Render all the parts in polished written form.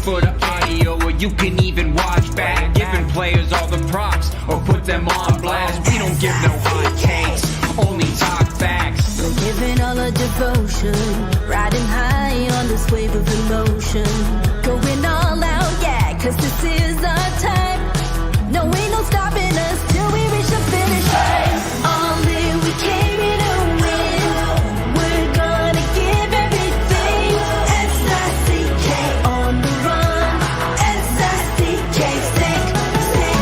for the audio, or you can even watch back. Giving players all the props, or put them on blast. We don't give no hot takes, only talk facts. We're giving all our devotion, riding high on this wave of emotion. Going all out, yeah, cause this is our time. No, ain't no stopping us till we reach the finish line. All in, we came here to win. We're gonna give everything. S-I-C-K on the run. S-I-C-K, sick, sick.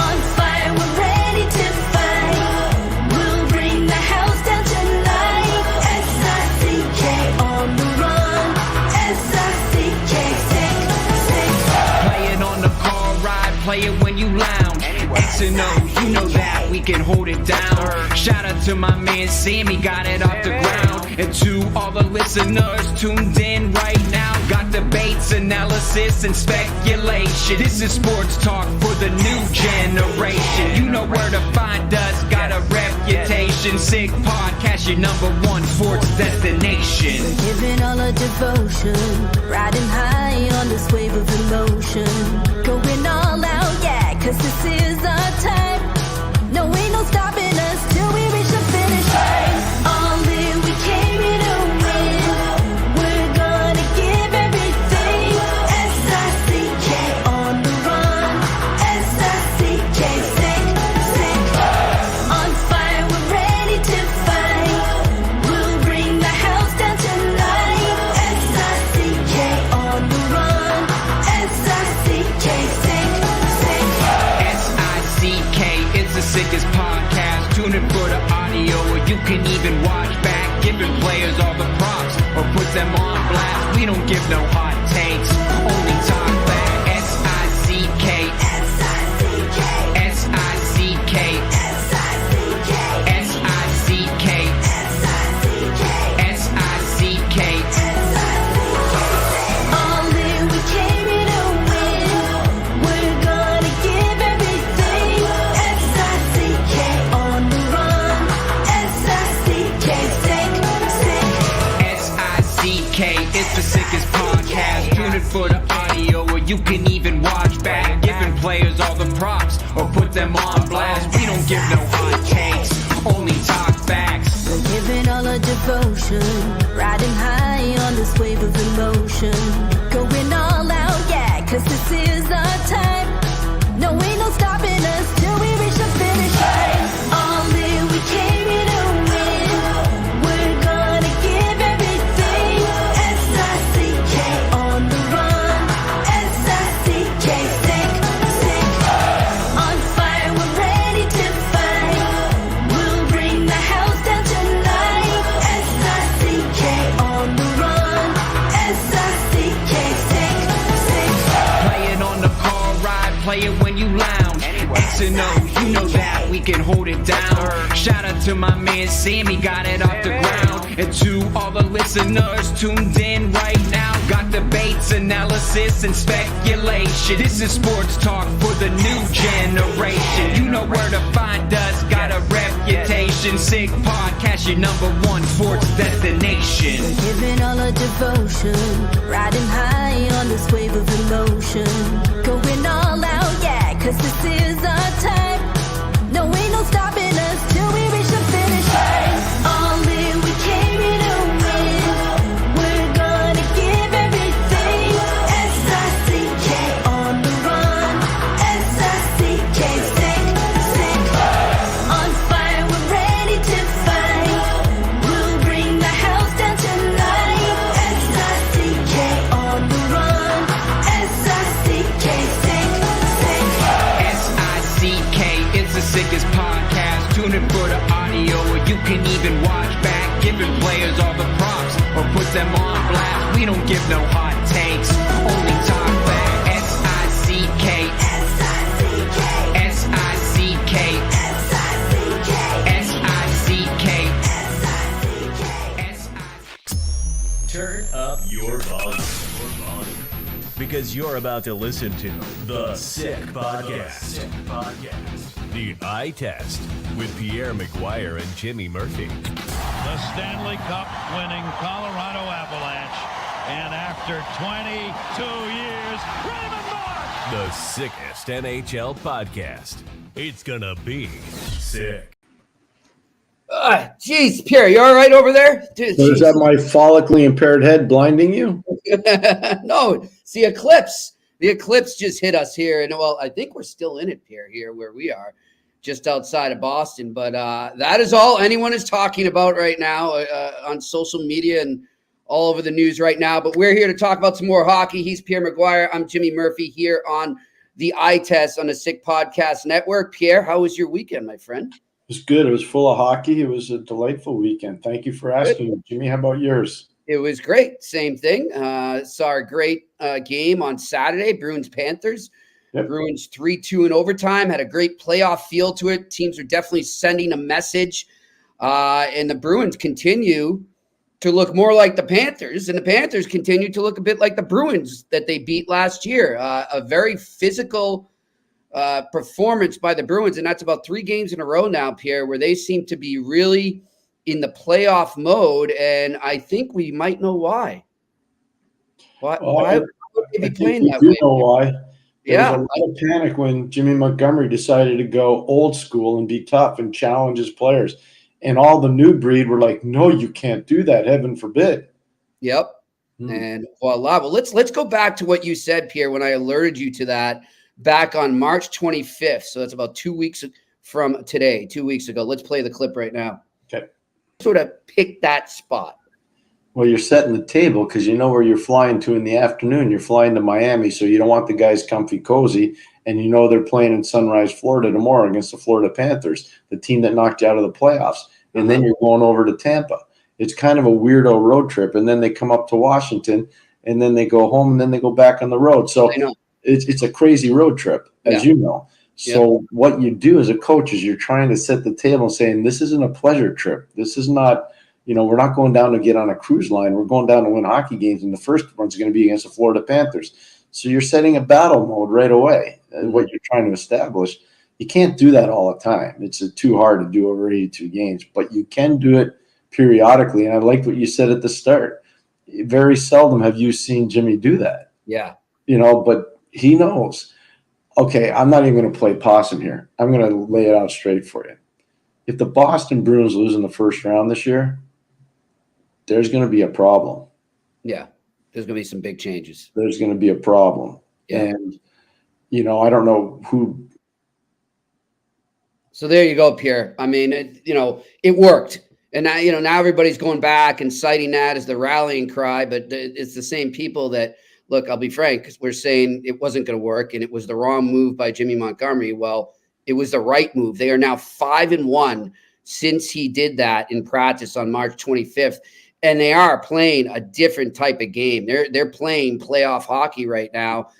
On fire, we're ready to fight. We'll bring the house down tonight. S-I-C-K on the run. S-I-C-K, sick, sick. Play it on the car ride, play it when you lounge. X and O, you know that we can hold it down. Shout out to my man Sammy, got it off the ground. And to all the listeners tuned in right now, got debates, analysis, and speculation. This is sports talk for the new generation. You know where to find us, got a reputation. Sick podcast, your #1 sports destination. Giving all our devotion, riding high on this wave of emotion. Going all out, yeah, cause this is our time. No, ain't no stopping us till we reach the finish line. All in, we came here to win. We're gonna give everything. S-I-C-K on the run. S-I-C-K, sick, sick. On fire, we're ready to fight. We'll bring the house down tonight. S-I-C-K on the run. S-I-C-K, sick, sick. S-I-C-K, it's the sickest podcast. Tune in for the audio, or you can even watch back. Giving players all the props, or put them on blast. We don't give no hot takes, only talk back. S-I-C-K, S-I-C-K, S-I-C-K, S-I-C-K, S-I-C-K, S-I-C-K, S-I-C-K. All in, we came here to win. We're gonna give everything. S-I-C-K on the run. S-I-C-K, sick, sick. S-I-C-K, it's the sickest podcast. Tune in for the audio, or you can even watch back. Giving players all the props, or put them on blast. We don't give no hot takes, only talk facts. We're giving all our devotion, riding high on this wave of emotion. Going all out, yeah, cause this is our time. No, ain't no stopping us till we reach the finish line. All in, we came here to win. We're gonna give everything. S-I-C-K on the run. S-I-C-K, sick, sick. On fire, we're ready to fight. We'll bring the house down tonight. S-I-C-K on the run. S-I-C-K, sick, sick. Play it on the car ride, play it when you lounge. X and O, you know that we can hold it down. Shout out to my man Sammy, got it off the ground. And to all the listeners tuned in right now, got debates, analysis, and speculation. This is sports talk for the new generation. You know where to find us, got a reputation. Sick podcast, your #1 sports destination. Giving all our devotion, riding high on this wave of emotion. Going all out, yeah, cause this is our time. No, ain't no stopping us till we reach the finish line. All in, we came here to win. We're gonna give everything. S-I-C-K on the run. S-I-C-K, sick, sick. On fire, we're ready to fight. We'll bring the house down tonight. S-I-C-K on the run. S-I-C-K, sick, sick. S-I-C-K, it's the sickest podcast. Tune in for the audio, or you can even watch back. Giving players all the props, or put them on blast. We don't give no hot takes, only talk back. S-I-C-K, S-I-C-K, S-I-C-K, S-I-C-K, S-I-C-K, S-I-C-K. Turn up your volume. Because you're about to listen to The Sick Podcast. The Eye Test with Pierre, McGuire, and Jimmy Murphy. The Stanley Cup winning Colorado Avalanche And after 22 years, Raymond Mark! The sickest NHL podcast. It's gonna be sick. Jeez, Pierre, you all right over there? Dude, So is that my follically impaired head blinding you? No, it's the eclipse. The eclipse just hit us here. And, well, I think we're still in it, Pierre, here where we are, just outside of Boston. But that is all anyone is talking about right now on social media and all over the news right now. But we're here to talk about some more hockey. He's Pierre McGuire. I'm Jimmy Murphy here on the Eye Test on the Sick Podcast Network. Pierre, how was your weekend, my friend? It was good. It was full of hockey. It was a delightful weekend. Thank you for asking me, Jimmy. How about yours? It was great. Same thing. Saw a great game on Saturday, Bruins-Panthers. Yep. Bruins 3-2 in overtime. Had a great playoff feel to it. Teams are definitely sending a message. And the Bruins continue to look more like the Panthers, and the Panthers continue to look a bit like the Bruins that they beat last year. A very physical performance by the Bruins, and that's about 3 games in a row now, Pierre, where they seem to be really in the playoff mode, and I think we might know why. Why would they be playing that way? You know why. There Yeah. was a lot of panic when Jimmy Montgomery decided to go old school and be tough and challenge his players. And all the new breed were like, no, you can't do that. Heaven forbid. Yep. And voila. Well, let's go back to what you said, Pierre, when I alerted you to that back on March 25th. So that's about 2 weeks from today, 2 weeks ago. Let's play the clip right now. Okay. Sort of pick that spot. Well, you're setting the table because you know where you're flying to in the afternoon. You're flying to Miami, so you don't want the guys comfy cozy. And you know they're playing in Sunrise, Florida tomorrow against the Florida Panthers, the team that knocked you out of the playoffs. And then you're going over to Tampa. It's kind of a weirdo road trip. And then they come up to Washington, and then they go home, and then they go back on the road. So it's a crazy road trip, as you know. So what you do as a coach is you're trying to set the table saying, this isn't a pleasure trip. This is not, we're not going down to get on a cruise line. We're going down to win hockey games, and the first one's going to be against the Florida Panthers. So you're setting a battle mode right away, what you're trying to establish. You can't do that all the time. It's too hard to do over 82 games, but you can do it periodically. And I liked what you said at the start. Very seldom have you seen Jimmy do that. Yeah. But he knows, okay, I'm not even going to play possum here. I'm going to lay it out straight for you. If the Boston Bruins lose in the first round this year, there's going to be a problem. Yeah. There's going to be some big changes. There's going to be a problem. Yeah. And, I don't know who. So there you go, Pierre. I mean, it worked. And now, now everybody's going back and citing that as the rallying cry, but it's the same people that, look, I'll be frank, we're saying it wasn't going to work and it was the wrong move by Jimmy Montgomery. Well, it was the right move. They are now 5-1 since he did that in practice on March 25th. And they are playing a different type of game. They're playing playoff hockey right now.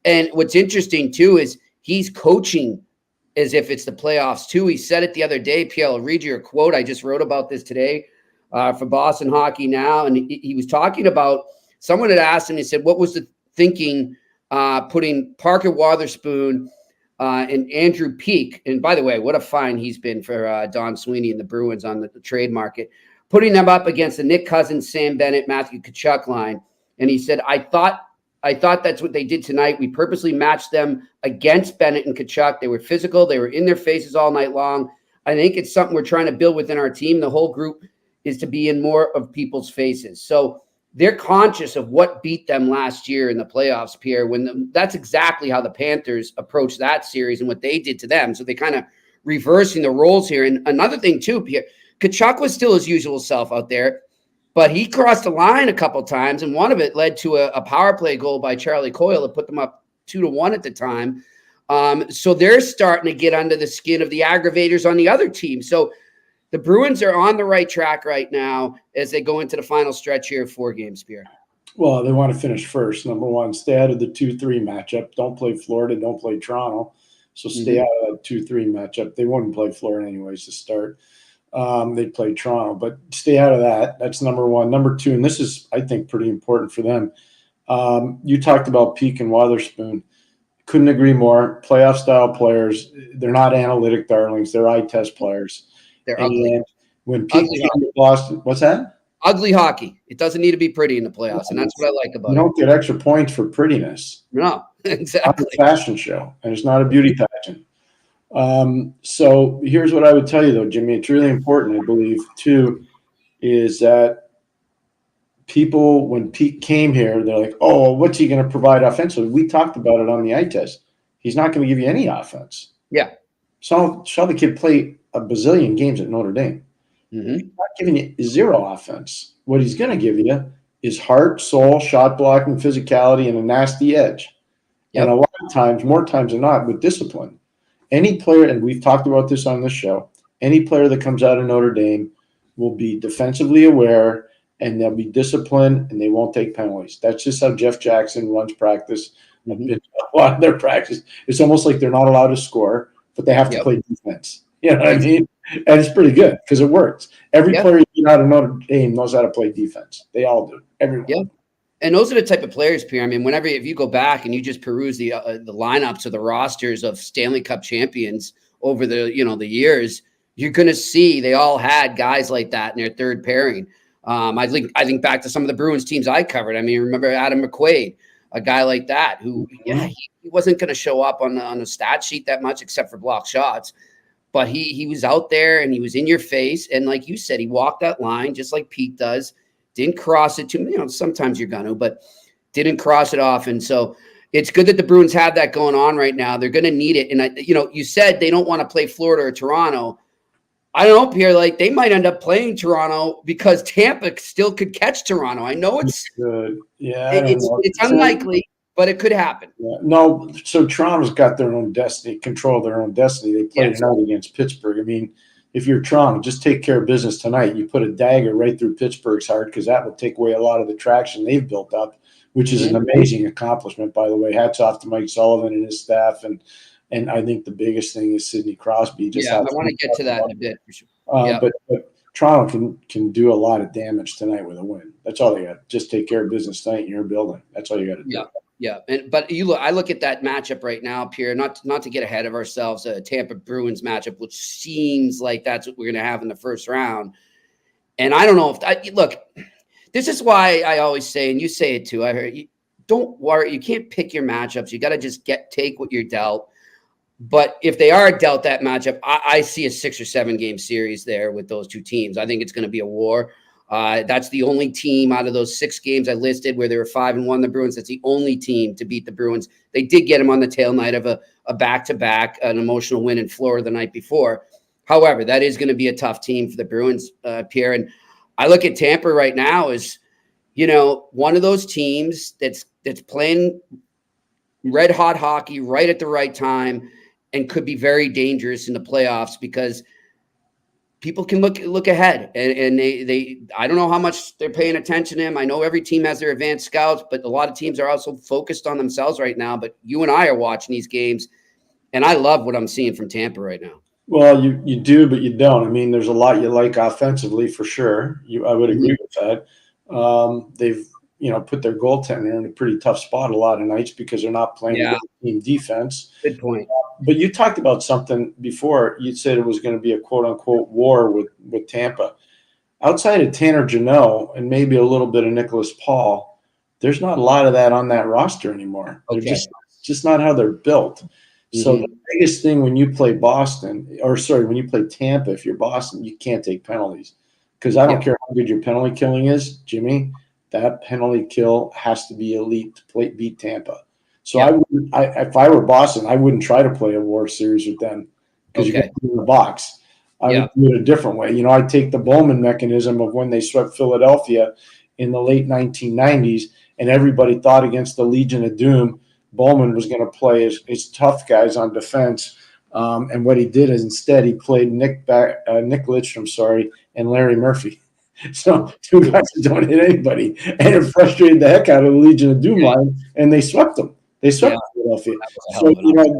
And what's interesting, too, is he's coaching as if it's the playoffs, too. He said it the other day, Pierre. I'll read you a quote. I just wrote about this today for Boston Hockey Now. And he was talking about, someone had asked him, he said, what was the thinking putting Parker Wotherspoon and Andrew Peeke, and by the way, what a find he's been for Don Sweeney and the Bruins on the trade market, putting them up against the Nick Cousins, Sam Bennett, Matthew Tkachuk line. And he said, I thought that's what they did tonight. We purposely matched them against Bennett and Tkachuk. They were physical. They were in their faces all night long. I think it's something we're trying to build within our team. The whole group is to be in more of people's faces. So they're conscious of what beat them last year in the playoffs, Pierre, that's exactly how the Panthers approached that series and what they did to them. So they kind of reversing the roles here. And another thing too, Pierre, Tkachuk was still his usual self out there, but he crossed the line a couple times, and one of it led to a power play goal by Charlie Coyle that put them up 2-1 at the time. So they're starting to get under the skin of the aggravators on the other team. So the Bruins are on the right track right now as they go into the final stretch here of 4 games, Pierre. Well, they want to finish first. Number one, stay out of the 2-3 matchup. Don't play Florida. Don't play Toronto. So stay out of that 2-3 matchup. They wouldn't play Florida anyways to start. They'd play Toronto, but stay out of that. That's number one. Number two, and this is, I think, pretty important for them. You talked about Peeke and Wotherspoon. Couldn't agree more. Playoff-style players. They're not analytic darlings. They're eye test players. They're ugly. When Peeke came to Boston, what's that? ugly hockey. It doesn't need to be pretty in the playoffs, and that's what I like about You it. don't get extra points for prettiness. No, It's not exactly. a fashion show, and it's not a beauty pageant. So here's what I would tell you, though, Jimmy. It's really important, I believe, too, is that people, when Pete came here, they're like, oh, what's he going to provide offensively? We talked about it on the eye test. He's not going to give you any offense. Yeah. Saw the kid play a bazillion games at Notre Dame. Mm-hmm. He's not giving you zero offense. What he's going to give you is heart, soul, shot blocking, physicality, and a nasty edge. Yep. And a lot of times, more times than not, with discipline. Any player, and we've talked about this on this show, any player that comes out of Notre Dame will be defensively aware, and they'll be disciplined, and they won't take penalties. That's just how Jeff Jackson runs practice. Mm-hmm. A lot of their practice. It's almost like they're not allowed to score, but they have to play defense. You know what I mean? And it's pretty good because it works. Every player you get out of Notre Dame knows how to play defense. They all do. Everyone. Yeah. And those are the type of players, Pierre. I mean, if you go back and you just peruse the lineups or the rosters of Stanley Cup champions over the years, you're going to see they all had guys like that in their third pairing. I think back to some of the Bruins teams I covered. I mean, remember Adam McQuaid, a guy like that who, he wasn't going to show up on the stat sheet that much except for block shots, but he was out there and he was in your face. And like you said, he walked that line just like Pete does. Didn't cross it too, sometimes you're going to, but didn't cross it often. So it's good that the Bruins have that going on right now. They're going to need it. And you said they don't want to play Florida or Toronto. I don't know, Pierre, like they might end up playing Toronto because Tampa still could catch Toronto. I know it's good. Yeah. It's unlikely, but it could happen. Yeah. No, so Toronto's got their own destiny, control their own destiny. They played tonight against Pittsburgh. I mean, if you're Toronto, just take care of business tonight. You put a dagger right through Pittsburgh's heart because that will take away a lot of the traction they've built up, which is an amazing accomplishment, by the way. Hats off to Mike Sullivan and his staff. And I think the biggest thing is Sidney Crosby. I want to get to that in a bit for sure. But Toronto can do a lot of damage tonight with a win. That's all they got. Just take care of business tonight in your building. That's all you got to do. Yeah. I look at that matchup right now, Pierre, not to get ahead of ourselves, a Tampa Bruins matchup, which seems like that's what we're going to have in the first round. And I don't know look, this is why I always say, and you say it too, I heard you, don't worry. You can't pick your matchups. You got to just take what you're dealt. But if they are dealt that matchup, I see a 6 or 7 game series there with those two teams. I think it's going to be a war. That's the only team out of those 6 games I listed where they were 5-1, the Bruins. That's the only team to beat the Bruins. They did get them on the tail night of a back-to-back, an emotional win in Florida the night before. However, that is going to be a tough team for the Bruins, Pierre. And I look at Tampa right now as, one of those teams that's playing red-hot hockey right at the right time and could be very dangerous in the playoffs because people can look ahead and they I don't know how much they're paying attention to him. I know every team has their advanced scouts, but a lot of teams are also focused on themselves right now. But you and I are watching these games, and I love what I'm seeing from Tampa right now. Well, you do, but you don't. I mean, there's a lot you like offensively for sure. I would agree with that. They've put their goaltender in a pretty tough spot a lot of nights because they're not playing team defense. Good point. But you talked about something before. You said it was going to be a quote-unquote war with Tampa. Outside of Tanner Jeannot and maybe a little bit of Nicholas Paul, there's not a lot of that on that roster anymore. Okay. They're just not how they're built. Mm-hmm. So the biggest thing when you play when you play Tampa, if you're Boston, you can't take penalties. Because I don't care how good your penalty killing is, Jimmy, that penalty kill has to be elite to beat Tampa. So if I were Boston, I wouldn't try to play a war series with them because you got to in the box. I would do it a different way. I'd take the Bowman mechanism of when they swept Philadelphia in the late 1990s, and everybody thought against the Legion of Doom, Bowman was going to play his tough guys on defense. And what he did is instead he played Nick Lidstrom, and Larry Murphy. So 2 guys that don't hit anybody, and it frustrated the heck out of the Legion of Doom line, and they swept them. They swept Philadelphia. So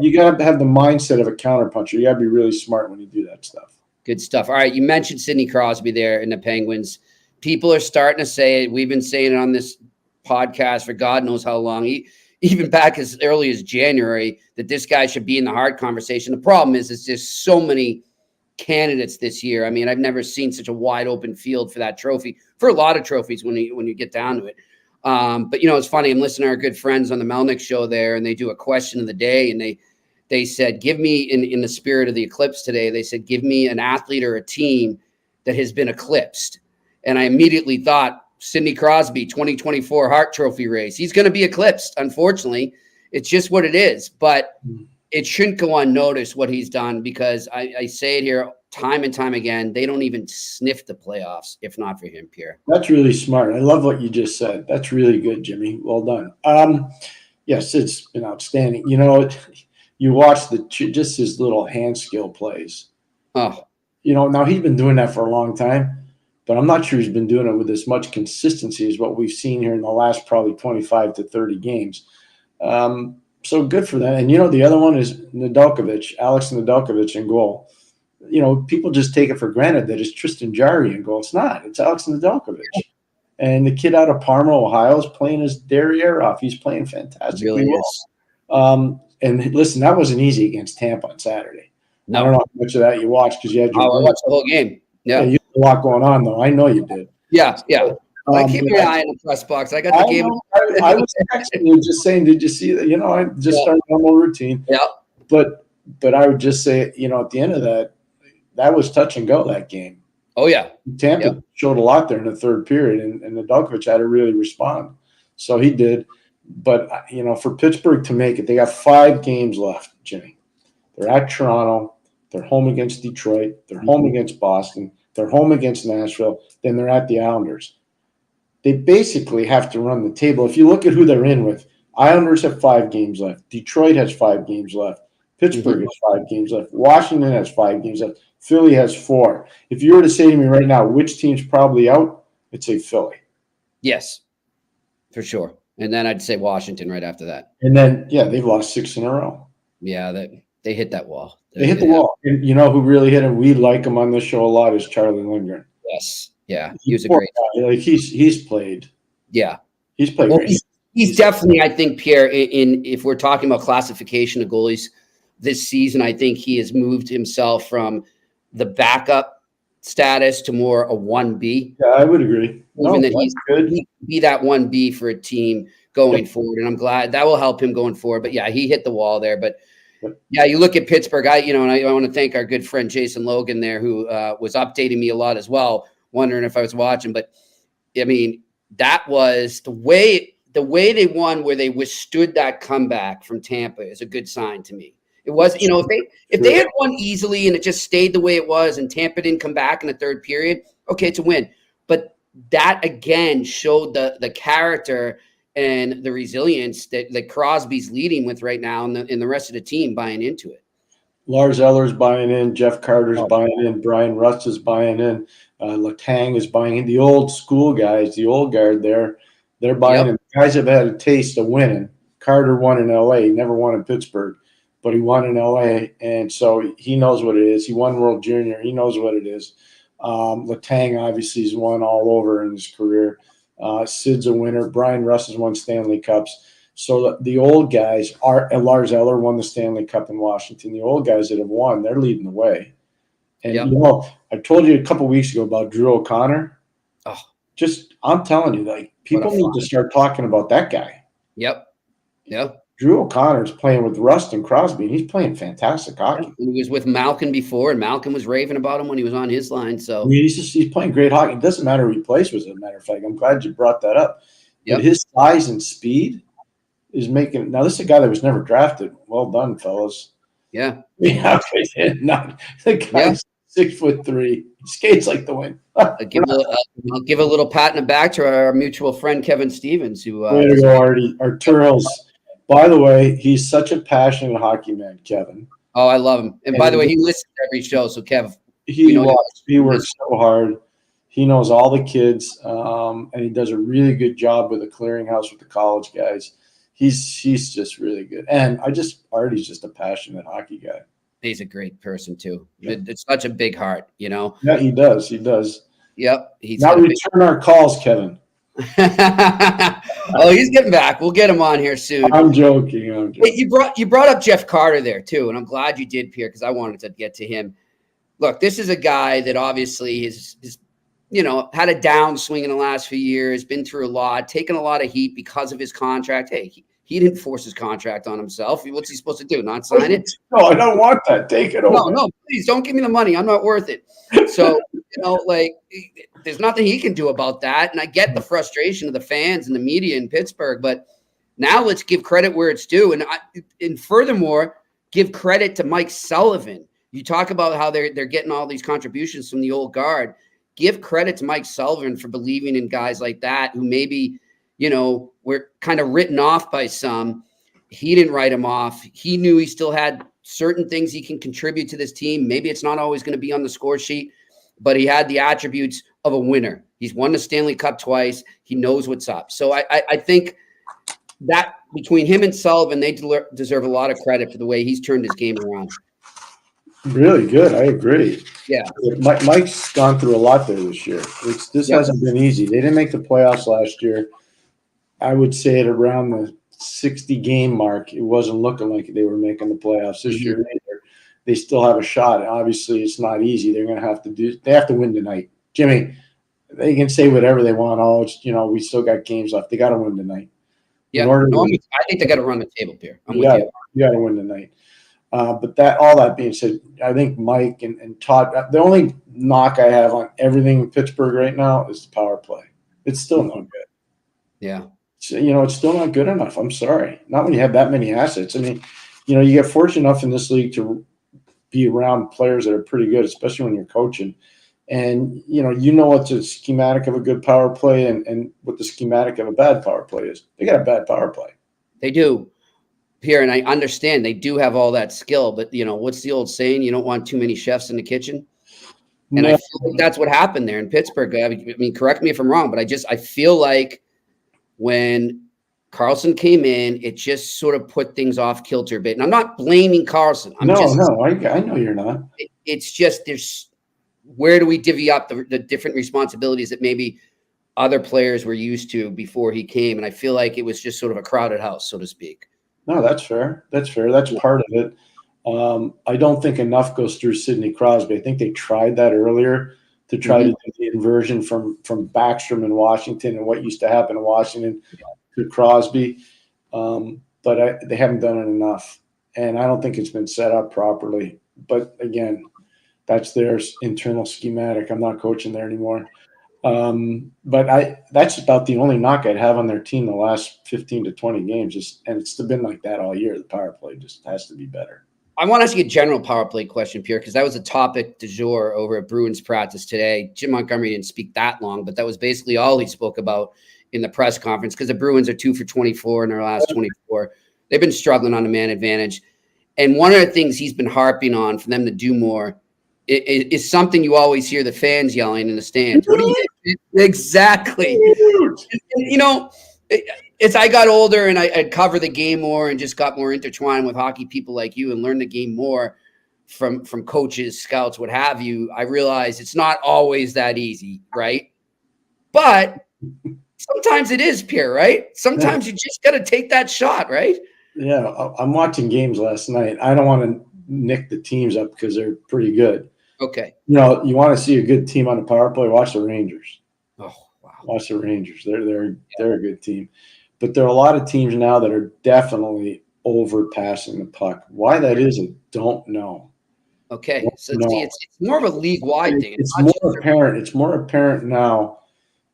you got to have the mindset of a counterpuncher. You got to be really smart when you do that stuff. Good stuff. All right, you mentioned Sidney Crosby there in the Penguins. People are starting to say it. We've been saying it on this podcast for God knows how long. Even back as early as January, that this guy should be in the Hart conversation. The problem is, it's just so many candidates this year. I mean, I've never seen such a wide open field for that trophy, for a lot of trophies when you get down to it. But it's funny. I'm listening to our good friends on the Melnick show there, and they do a question of the day, and they said, give me, in the spirit of the eclipse today, they said, give me an athlete or a team that has been eclipsed. And I immediately thought Sidney Crosby, 2024 Hart Trophy race. He's going to be eclipsed. Unfortunately, it's just what it is, but it shouldn't go unnoticed what he's done, because I say it here time and time again, they don't even sniff the playoffs if not for him, Pierre. That's really smart. I love what you just said. That's really good, Jimmy. Well done. Yes, it's been outstanding. You watch just his little hand skill plays. Oh, now he's been doing that for a long time, but I'm not sure he's been doing it with as much consistency as what we've seen here in the last probably 25 to 30 games. So good for them. And, the other one is Alex Nedeljkovic in goal. People just take it for granted that it's Tristan Jarry in goal. It's not. It's Alex Nedeljkovic. And the kid out of Parma, Ohio, is playing his derriere off. He's playing fantastically well. And listen, that wasn't easy against Tampa on Saturday. No. I don't know how much of that you watched, because you had your I watched the whole game. Yeah, you had a lot going on, though. I know you did. Yeah. I keep my eye in the press box. I got the game. I was texting you, just saying, did you see that? I just started normal routine. Yeah. But I would just say, at the end of that was touch and go, that game. Oh, yeah. Tampa showed a lot there in the third period, and Nedeljkovic had to really respond. So he did. But, for Pittsburgh to make it, they got 5 games left, Jimmy. They're at Toronto. They're home against Detroit. They're home against Boston. They're home against Nashville. Then they're at the Islanders. They basically have to run the table. If you look at who they're in with, Islanders have 5 games left. Detroit has 5 games left. Pittsburgh has 5 games left. Washington has 5 games left. Philly has 4. If you were to say to me right now, which team's probably out, I'd say Philly. Yes, for sure. And then I'd say Washington right after that. And then, they've lost 6 in a row. Yeah, they hit that wall. They hit the wall. And who really hit him? We like him on this show a lot, is Charlie Lindgren. Yes. Yeah, he was a great guy. Like he's played. Yeah, he's played great. He's definitely, I think, Pierre, in if we're talking about classification of goalies this season, I think he has moved himself from the backup status to more a 1B. Yeah, I would agree. That he's good. He can be that 1B for a team going forward, and I'm glad that will help him going forward. But yeah, he hit the wall there. But yeah, you look at Pittsburgh. And I want to thank our good friend Jason Logan there, who was updating me a lot as well, wondering if I was watching. But I mean, that was the way they won, where they withstood that comeback from Tampa, is a good sign to me. It was, if they had won easily and it just stayed the way it was, and Tampa didn't come back in the third period, okay, it's a win. But that again showed the character and the resilience that Crosby's leading with right now, and the rest of the team buying into it. Lars Eller's buying in. Jeff Carter's buying in. Brian Rust is buying in. Letang is buying in. The old school guys, the old guard there, they're buying in. Guys have had a taste of winning. Carter won in L.A. He never won in Pittsburgh, but he won in L.A., and so he knows what it is. He won World Junior. He knows what it is. Letang obviously has won all over in his career. Sid's a winner. Brian Rust has won Stanley Cups. So the old guys Lars Eller won the Stanley Cup in Washington. The old guys that have won, they're leading the way. And I told you a couple of weeks ago about Drew O'Connor. Oh, I'm telling you, like, people need to start talking about that guy. Yep. Drew O'Connor's playing with Rust and Crosby, and he's playing fantastic hockey. He was with Malkin before, and Malkin was raving about him when he was on his line. So he's playing great hockey. It doesn't matter who he plays with, as a matter of fact. I'm glad you brought that up. Yep. But his size and speed is making – now, this is a guy that was never drafted. Well done, fellas. Yeah. The guy's 6'3". He skates like the wind. I'll give a little pat in the back to our mutual friend Kevin Stevens, who way to go, Artie. Arturo's. By the way, he's such a passionate hockey man, Kevin. Oh, I love him. And by the way, he listens to every show. So, Kev, he works so hard. He knows all the kids, and he does a really good job with the clearinghouse with the college guys. He's just really good. And Artie's just a passionate hockey guy. He's a great person too. Yeah. It's such a big heart, Yeah, he does. Yep. Now return our calls, Kevin. Oh, he's getting back. We'll get him on here soon. I'm joking. Hey, you brought up Jeff Carter there too, and I'm glad you did, Pierre, because I wanted to get to him. look, this is a guy that obviously is had a downswing in the last few years, been through a lot, taken a lot of heat because of his contract. Hey, he didn't force his contract on himself. What's he supposed to do? Not sign it? No, I don't want that. Take it over. No, please don't give me the money. I'm not worth it. So, there's nothing he can do about that. And I get the frustration of the fans and the media in Pittsburgh, but now let's give credit where it's due. And furthermore, give credit to Mike Sullivan. You talk about how they're getting all these contributions from the old guard. Give credit to Mike Sullivan for believing in guys like that who maybe, were kind of written off by some. He didn't write him off. He knew he still had certain things he can contribute to this team. Maybe it's not always going to be on the score sheet, but he had the attributes of a winner. He's won the Stanley Cup twice. He knows what's up. So I think that between him and Sullivan, they deserve a lot of credit for the way he's turned his game around. Really good. I agree. Yeah. Mike's gone through a lot there this year. This hasn't been easy. They didn't make the playoffs last year. I would say at around the 60-game mark, it wasn't looking like they were making the playoffs. This year, they still have a shot. Obviously, it's not easy. They're going to have to they have to win tonight. Jimmy, they can say whatever they want. Oh, it's, we still got games left. They got to win tonight. Yeah. I think they got to run the table, Pierre. You got to win tonight. But all that being said, I think Mike and Todd, the only knock I have on everything in Pittsburgh right now is the power play. It's still not good. Yeah. So, it's still not good enough. I'm sorry. Not when you have that many assets. I mean, you get fortunate enough in this league to be around players that are pretty good, especially when you're coaching. And, what the schematic of a good power play and what the schematic of a bad power play is. They got a bad power play. They do. Pierre, and I understand they do have all that skill, but what's the old saying? You don't want too many chefs in the kitchen. And I feel like that's what happened there in Pittsburgh. I mean, correct me if I'm wrong, but I feel like when Carlson came in, it just sort of put things off kilter a bit. And I'm not blaming Carlson. I know you're not. It's just where do we divvy up the different responsibilities that maybe other players were used to before he came? And I feel like it was just sort of a crowded house, so to speak. No, that's fair. That's part of it. I don't think enough goes through Sidney Crosby. I think they tried that earlier to try to do the inversion from Backstrom in Washington and what used to happen in Washington to Crosby. But they haven't done it enough. And I don't think it's been set up properly. But, again, that's their internal schematic. I'm not coaching there anymore. But that's about the only knock I'd have on their team the last 15 to 20 games. And it's been like that all year. The power play just has to be better. I want to ask you a general power play question, Pierre, because that was a topic du jour over at Bruins practice today. Jim Montgomery didn't speak that long, but that was basically all he spoke about in the press conference because the Bruins are 2 for 24 in their last 24. They've been struggling on the man advantage. And one of the things he's been harping on for them to do more is something you always hear the fans yelling in the stands. What do you exactly? As I got older and I'd cover the game more and just got more intertwined with hockey people like you and learned the game more from coaches, scouts, what have you, I realized it's not always that easy, right? But sometimes it is, Pierre, right? Sometimes you just got to take that shot, right? Yeah, I'm watching games last night. I don't want to nick the teams up because they're pretty good. Okay. You want to see a good team on the power play, watch the Rangers. Oh, wow. Watch the Rangers. They're a good team. But there are a lot of teams now that are definitely overpassing the puck. Why that is, I don't know. Okay. So it's more of a league-wide thing. It's more apparent. It's more apparent now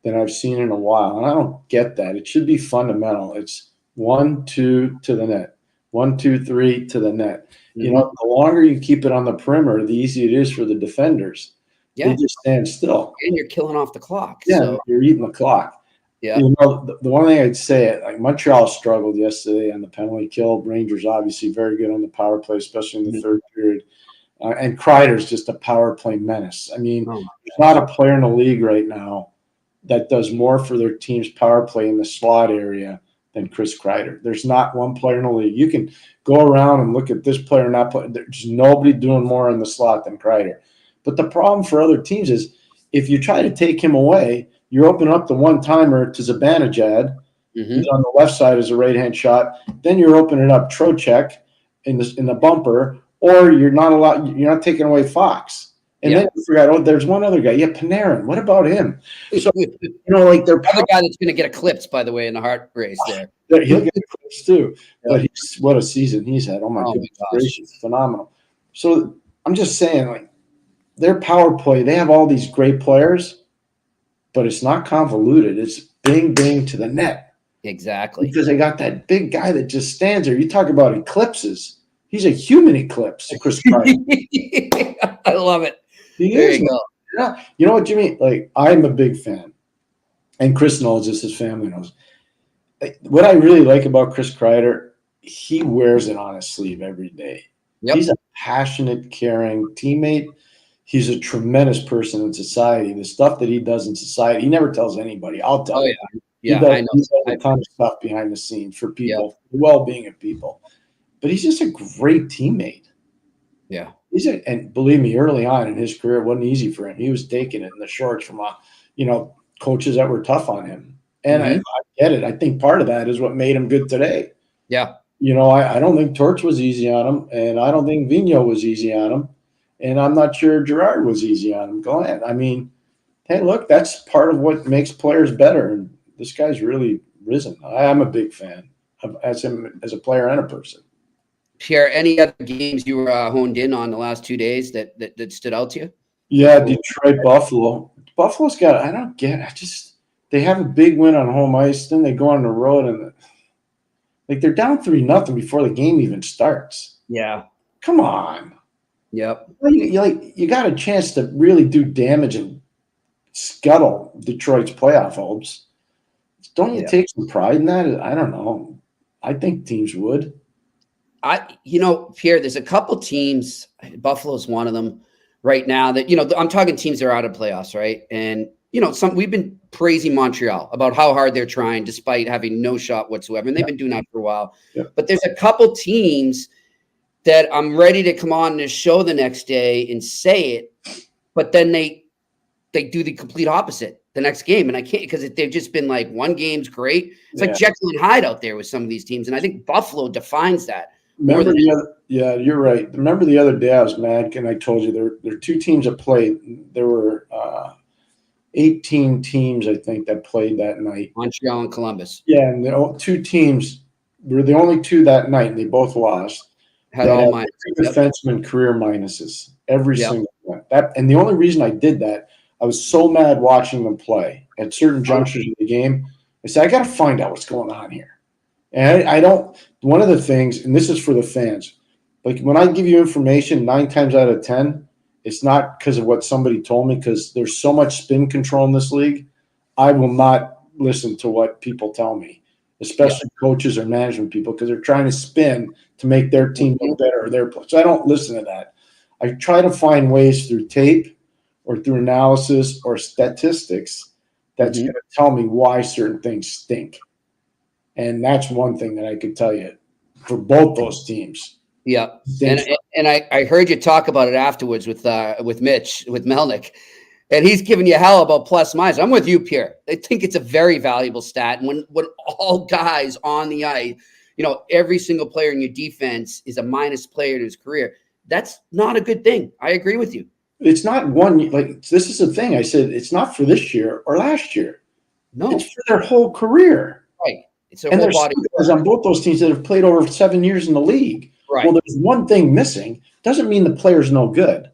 than I've seen in a while. And I don't get that. It should be fundamental. It's 1, 2 to the net. 1, 2, 3 to the net. Mm-hmm. The longer you keep it on the perimeter, the easier it is for the defenders. Yeah. They just stand still. And you're killing off the clock. Yeah, so. You're eating the clock. Yeah. The one thing I'd say, like Montreal struggled yesterday on the penalty kill. Rangers obviously very good on the power play, especially in the third period. And Kreider's just a power play menace. I mean, there's not a player in the league right now that does more for their team's power play in the slot area than Chris Kreider. There's not one player in the league. You can go around and look at this player and that player. There's nobody doing more in the slot than Kreider. But the problem for other teams is if you try to take him away, you're opening up the one-timer to Zibanejad, who's on the left side as a right-hand shot. Then you're opening up Trocheck in the bumper, or you're not taking away Fox. And then I forgot, there's one other guy. Yeah, Panarin. What about him? So, like they're the guy that's going to get eclipsed, by the way, in the heart race there. He'll get clips too. But what a season he's had. Oh, my goodness gracious. Phenomenal. So I'm just saying, like, their power play, they have all these great players, but it's not convoluted. It's bing, bing to the net. Exactly. Because they got that big guy that just stands there. You talk about eclipses. He's a human eclipse, Chris Kreider. I love it. There you go. Yeah. You know what, Jimmy? Like, I'm a big fan. And Chris knows this, his family knows. What I really like about Chris Kreider, he wears it on his sleeve every day. Yep. He's a passionate, caring teammate. He's a tremendous person in society. The stuff that he does in society, he never tells anybody. I'll tell you. Yeah, I know. He does a ton of stuff behind the scenes for people, the well-being of people. But he's just a great teammate. Yeah. And believe me, early on in his career, it wasn't easy for him. He was taking it in the shorts from, coaches that were tough on him. And I get it. I think part of that is what made him good today. Yeah. I don't think Torch was easy on him, and I don't think Vigneault was easy on him, and I'm not sure Gerard was easy on him. Go ahead. I mean, hey, look, that's part of what makes players better, and this guy's really risen. I'm a big fan as him as a player and a person. Pierre, any other games you were honed in on the last 2 days that stood out to you? Yeah, Detroit, Buffalo. Buffalo's got, I don't get it. They have a big win on home ice, then they go on the road and they're down 3-0 before the game even starts. Yeah. Come on. Yep. You got a chance to really do damage and scuttle Detroit's playoff hopes. Don't you take some pride in that? I don't know. I think teams would. Pierre, there's a couple teams, Buffalo's one of them right now that, I'm talking teams that are out of playoffs, right? And, we've been praising Montreal about how hard they're trying despite having no shot whatsoever. And they've been doing that for a while. Yeah. But there's a couple teams that I'm ready to come on the show the next day and say it, but then they do the complete opposite the next game. And I can't, because they've just been like, one game's great. It's like Jekyll and Hyde out there with some of these teams. And I think Buffalo defines that. You're right. Remember the other day I was mad and I told you there are two teams that played. There were 18 teams, I think, that played that night. Montreal and Columbus. Yeah, and the two teams were the only two that night, and they both lost. Had all minuses. Defenseman career minuses. Every single one. And the only reason I did that, I was so mad watching them play at certain junctures of the game. I said, I got to find out what's going on here. And I don't – one of the things, and this is for the fans, like when I give you information 9 times out of 10, it's not because of what somebody told me, because there's so much spin control in this league. I will not listen to what people tell me, especially coaches or management people, because they're trying to spin to make their team look better or their play. So I don't listen to that. I try to find ways through tape or through analysis or statistics that's going to tell me why certain things stink. And that's one thing that I could tell you for both those teams. Yeah, and I heard you talk about it afterwards with Mitch, with Melnick, and he's giving you hell about plus minus. I'm with you, Pierre. I think it's a very valuable stat. And when all guys on the ice, every single player in your defense is a minus player in his career, that's not a good thing. I agree with you. It's not one, like, this is the thing. I said it's not for this year or last year. No, it's for their whole career. Right. It's a whole body. There's on both those teams that have played over 7 years in the league. Right. Well, there's one thing missing. Doesn't mean the player's no good.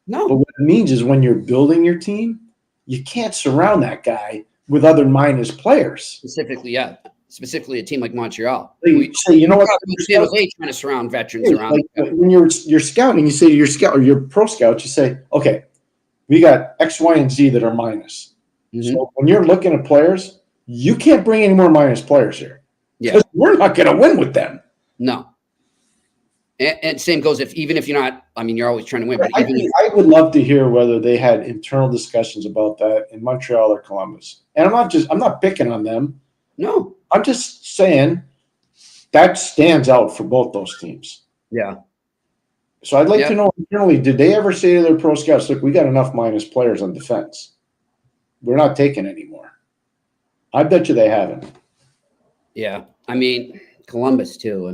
No. But what it means is when you're building your team, you can't surround that guy with other minus players. Specifically a team like Montreal. You know what? San Jose trying to surround veterans around. When you're scouting, you say to your scout or your pro scouts, you say, okay, we got X, Y, and Z that are minus. Mm-hmm. So when you're looking at players, you can't bring any more minus players here. Yeah. Because we're not going to win with them. No. And same goes even if you're not, you're always trying to win. But I would love to hear whether they had internal discussions about that in Montreal or Columbus. And I'm not picking on them. No. I'm just saying that stands out for both those teams. Yeah. So I'd like to know internally, did they ever say to their pro scouts, look, we got enough minus players on defense. We're not taking any more. I bet you they haven't. Yeah. Columbus too.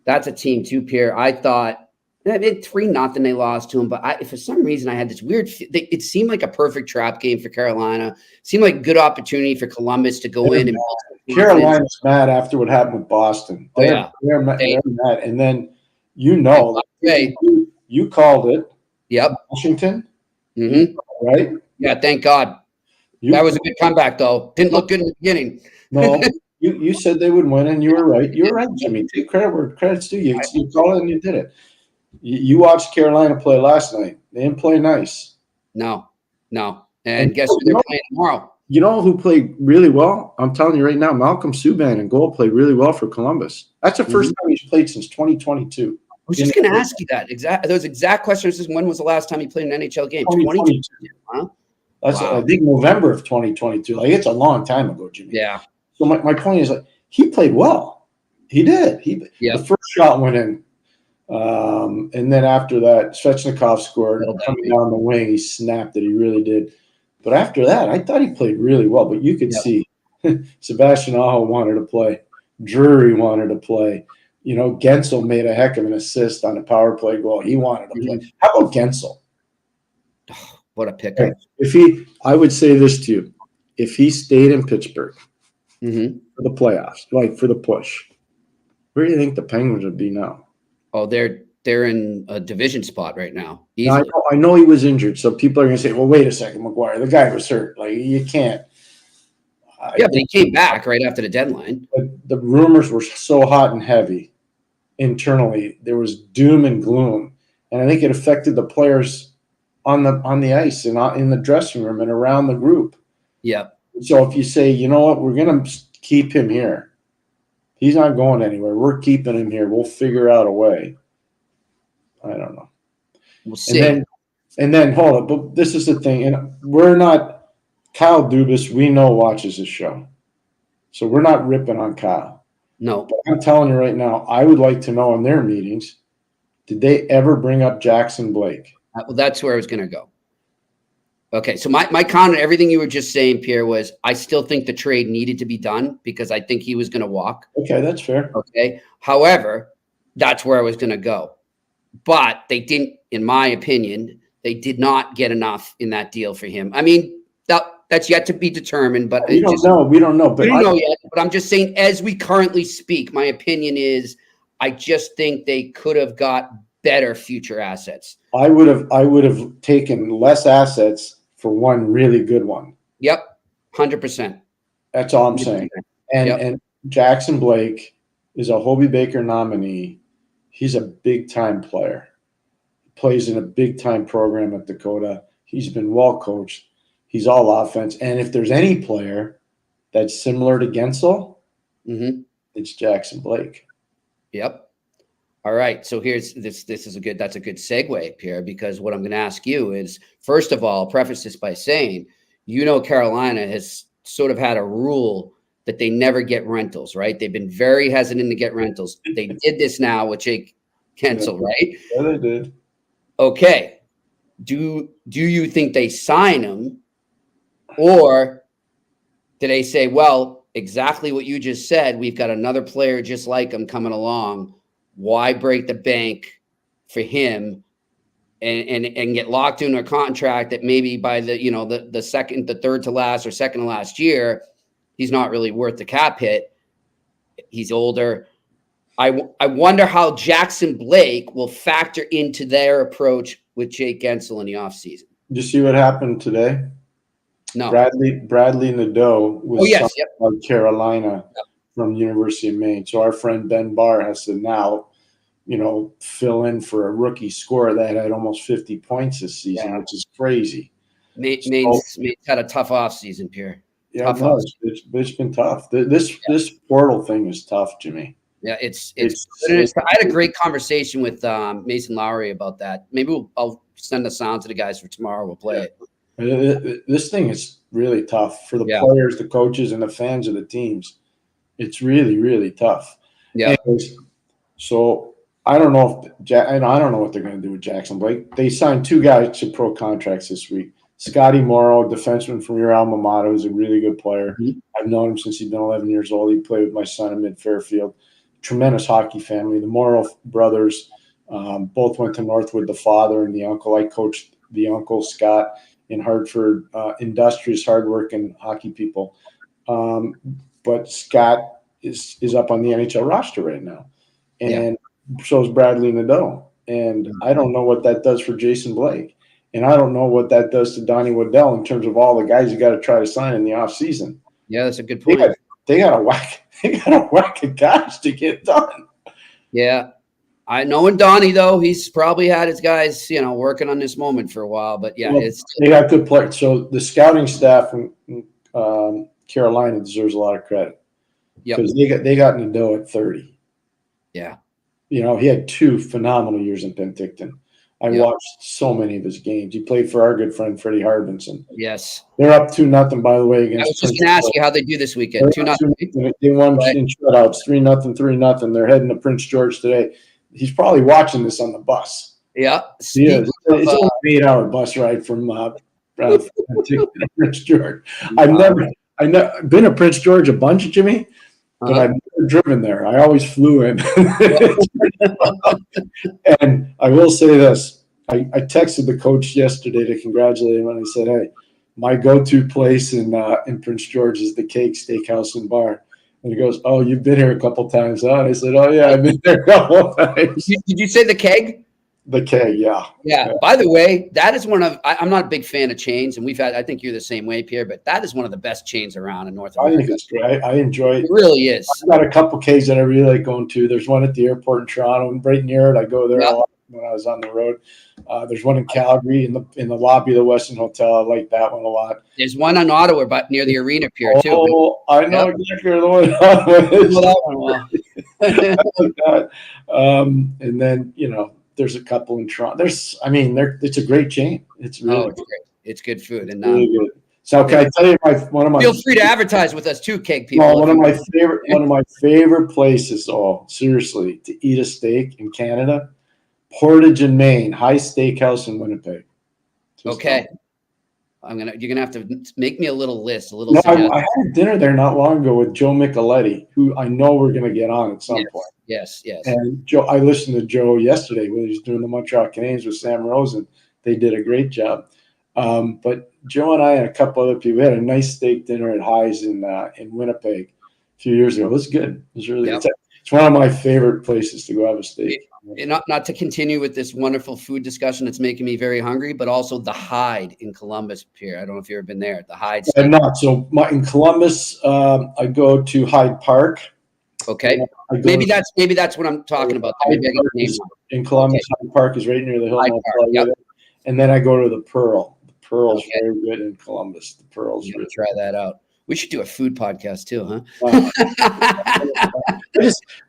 That's a team too, Pierre. I thought I mean, 3-0 they lost to him, but for some reason I had this weird. It seemed like a perfect trap game for Carolina. Seemed like a good opportunity for Columbus to go in and. Carolina's mad after what happened with Boston. They're mad, and then you called it. Yep. Washington. Mm-hmm. Right. Yeah. Thank God. That was a good comeback, though. Didn't look good in the beginning. No. You said they would win, and you were right. You were right, Jimmy. Take credit where credit's due. You called it and you did it. You watched Carolina play last night. They didn't play nice. No. And guess who they're playing tomorrow? You know who played really well? I'm telling you right now, Malcolm Subban in goal played really well for Columbus. That's the first time he's played since 2022. I was just going to ask you that. Those exact questions. When was the last time he played an NHL game? 2022. Huh? That's I think November of 2022. Like, it's a long time ago, Jimmy. Yeah. So my point is, like, he played well. He did. The first shot went in. And then after that, Svechnikov scored. Coming down the wing, he snapped it. He really did. But after that, I thought he played really well. But you could see Sebastian Aho wanted to play. Drury wanted to play. You know, Guentzel made a heck of an assist on a power play goal. He wanted to play. How about Guentzel? What a pickup. I would say this to you. If he stayed in Pittsburgh for the playoffs, like for the push, where do you think the Penguins would be now? Oh, they're in a division spot right now. I know he was injured, so people are going to say, well, wait a second, McGuire. The guy was hurt. Like, you can't. Yeah, but he came back right after the deadline. The rumors were so hot and heavy internally. There was doom and gloom. And I think it affected the players on the ice and in the dressing room and around the group. Yeah. So if you say, you know what, we're going to keep him here. He's not going anywhere. We're keeping him here. We'll figure out a way. I don't know. We'll see. And then hold it. But this is the thing. And we're not Kyle Dubas. We know watches this show. So we're not ripping on Kyle. No. But I'm telling you right now, I would like to know in their meetings, did they ever bring up Jackson Blake? Well, that's where I was going to go. Okay, so my comment, everything you were just saying, Pierre, was I still think the trade needed to be done because I think he was going to walk. Okay, that's fair. Okay. However, that's where I was going to go. But they didn't, in my opinion, they did not get enough in that deal for him. I mean, that's yet to be determined. But we don't know. We don't know. But we don't know yet. But I'm just saying, as we currently speak, my opinion is I just think they could have got better future assets. I would have taken less assets for one really good one. Yep, 100%. That's all I'm saying. And Jackson Blake is a Hobey Baker nominee. He's a big-time player. He plays in a big-time program at Dakota. He's been well coached. He's all offense. And if there's any player that's similar to Guentzel, it's Jackson Blake. Yep. All right. So here's this. That's a good segue, Pierre, because what I'm going to ask you is, first of all, preface this by saying, Carolina has sort of had a rule that they never get rentals, right? They've been very hesitant to get rentals. They did this now with Jake Guentzel, right? Yeah, they did. Okay. Do you think they sign him, or do they say, well, exactly what you just said, we've got another player just like him coming along. Why break the bank for him and get locked into a contract that maybe by the third to last or second to last year, he's not really worth the cap hit. He's older. I wonder how Jackson Blake will factor into their approach with Jake Guentzel in the offseason. Did you see what happened today? No. Bradley Nadeau was from Carolina from University of Maine. So our friend Ben Barr has to now, fill in for a rookie scorer that had almost 50 points this season, which is crazy. Maine's had a tough offseason, Pierre. Yeah, it's been tough. This portal thing is tough, Jimmy. Yeah, it's I had a great conversation with Mason Lowry about that. Maybe I'll send the sound to the guys for tomorrow. We'll play it. This thing is really tough for the players, the coaches, and the fans of the teams. It's really, really tough. Yeah. Anyways, so I don't know I don't know what they're going to do with Jackson Blake. They signed two guys to pro contracts this week. Scotty Morrow, defenseman from your alma mater, is a really good player. I've known him since he's been 11 years old. He played with my son in Mid-Fairfield. Tremendous hockey family. The Morrow brothers Both went to Northwood, the father and the uncle. I coached the uncle, Scott, in Hartford, industrious, hardworking hockey people. But Scott is up on the NHL roster right now. And so is Bradley Nadeau. And I don't know what that does for Jason Blake. And I don't know what that does to Donnie Waddell in terms of all the guys you got to try to sign in the offseason. Yeah, that's a good point. They got a whack of guys to get done. Yeah. I know Donnie, though, he's probably had his guys, working on this moment for a while. But, yeah, they got good players. So the scouting staff in Carolina deserves a lot of credit. Because they got Nadeau at 30. Yeah. He had 2 phenomenal years in Penticton. I watched so many of his games. He played for our good friend Freddie Harbinson. Yes. They're up 2-0, by the way, against. I was just going to ask you how they do this weekend. 2-0. They won in shutouts, 3-0, 3-0. They're heading to Prince George today. He's probably watching this on the bus. Yeah. It's only an 8-hour bus ride from Penticton to Prince George. I've never been to Prince George a bunch, Jimmy. But I've never driven there. I always flew in. And I will say this. I texted the coach yesterday to congratulate him, and I said, hey, my go-to place in Prince George is the Cake Steakhouse and Bar. And he goes, oh, you've been here a couple times, huh? And I said, oh, yeah, I've been there a couple times. Did you say the Keg? The Keg, yeah. Yeah. By the way, that is one of I'm not a big fan of chains, and I think you're the same way, Pierre, but that is one of the best chains around in North America. I think it's great. I enjoy it. It really is. I've got a couple Kegs that I really like going to. There's one at the airport in Toronto, and right near it. I go there a lot when I was on the road. There's one in Calgary in the lobby of the Westin Hotel. I like that one a lot. There's one in Ottawa, but near the arena, Pierre, too. Oh, I know exactly where the one is. That one. And then, there's a couple in Toronto. It's a great chain. It's really it's great. It's good food. And really good. So can I tell you one of my? Feel free to advertise with us too, Keg people. One of my favorite places. Oh, seriously, to eat a steak in Canada, Portage in Maine, High Steakhouse in Winnipeg. Okay. You're gonna have to make me a little list. I had dinner there not long ago with Joe Micheletti, who I know we're gonna get on at some point. Yes. And Joe, I listened to Joe yesterday when he was doing the Montreal Canadiens with Sam Rosen. They did a great job. But Joe and I and a couple other people, we had a nice steak dinner at High's in Winnipeg a few years ago. It was good. It was really good. It's one of my favorite places to go have a steak. Not to continue with this wonderful food discussion, it's making me very hungry, but also the Hyde in Columbus, Pierre. I don't know if you've ever been there. The Hyde. I'm not. So in Columbus, I go to Hyde Park. Okay. Maybe that's what I'm talking about. In Columbus, Hyde Park is right near the Hilton Hotel. And then I go to the Pearl. The Pearl's very good in Columbus. The Pearl's really try that out. We should do a food podcast too, huh?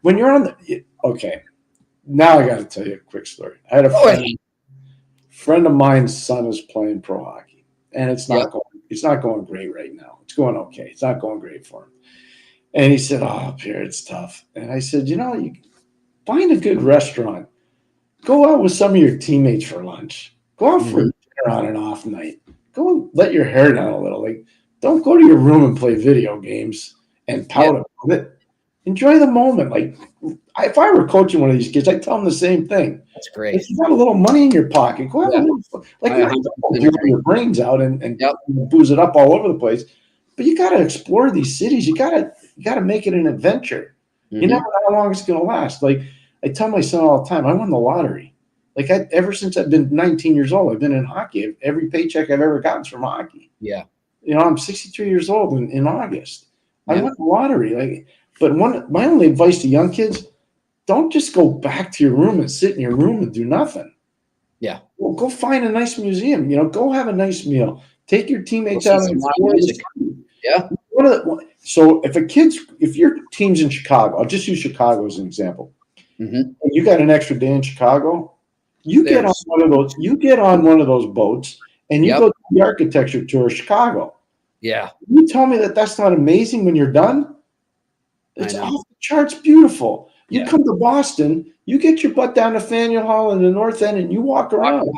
When you're on okay. Now I got to tell you a quick story. I had a friend of mine's son is playing pro hockey, and it's not going great right now. It's going okay. It's not going great for him. And he said, "Oh, Pierre, it's tough." And I said, you find a good restaurant. Go out with some of your teammates for lunch. Go out for dinner on an off night. Go and let your hair down a little. Don't go to your room and play video games and pout about it. Enjoy the moment. If I were coaching one of these kids, I'd tell them the same thing. That's great. If you got a little money in your pocket, go have a little fun. Your brains out and booze it up all over the place. But you got to explore these cities. You got to make it an adventure. Mm-hmm. You never know how long it's going to last. I tell my son all the time, I won the lottery. Ever since I've been 19 years old, I've been in hockey. Every paycheck I've ever gotten is from hockey. Yeah. I'm 63 years old in August. I won the lottery. But my only advice to young kids, don't just go back to your room and sit in your room and do nothing. Yeah. Well, go find a nice museum. Go have a nice meal. Take your teammates out and music. Yeah. So if your team's in Chicago, I'll just use Chicago as an example. Mm-hmm. And you got an extra day in Chicago, you get on one of those boats and you go to the architecture tour of Chicago. Yeah. You tell me that's not amazing when you're done? It's off the charts beautiful. You come to Boston, you get your butt down to Faneuil Hall in the North End and you walk around.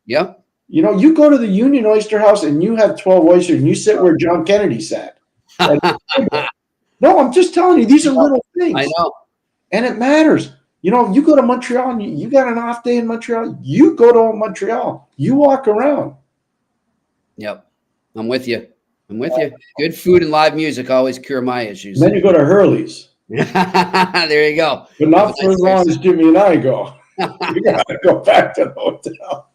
Yep. You go to the Union Oyster House and you have 12 oysters and you sit where John Kennedy sat. No, I'm just telling you, these are little things. I know. And it matters. You know, you go to Montreal and you got an off day in Montreal, you go to Montreal. You walk around. Yep. I'm with you. Good food and live music always cure my issues. And then you go to Hurley's. There you go. But not for as long as Jimmy and I go. You got to go back to the hotel.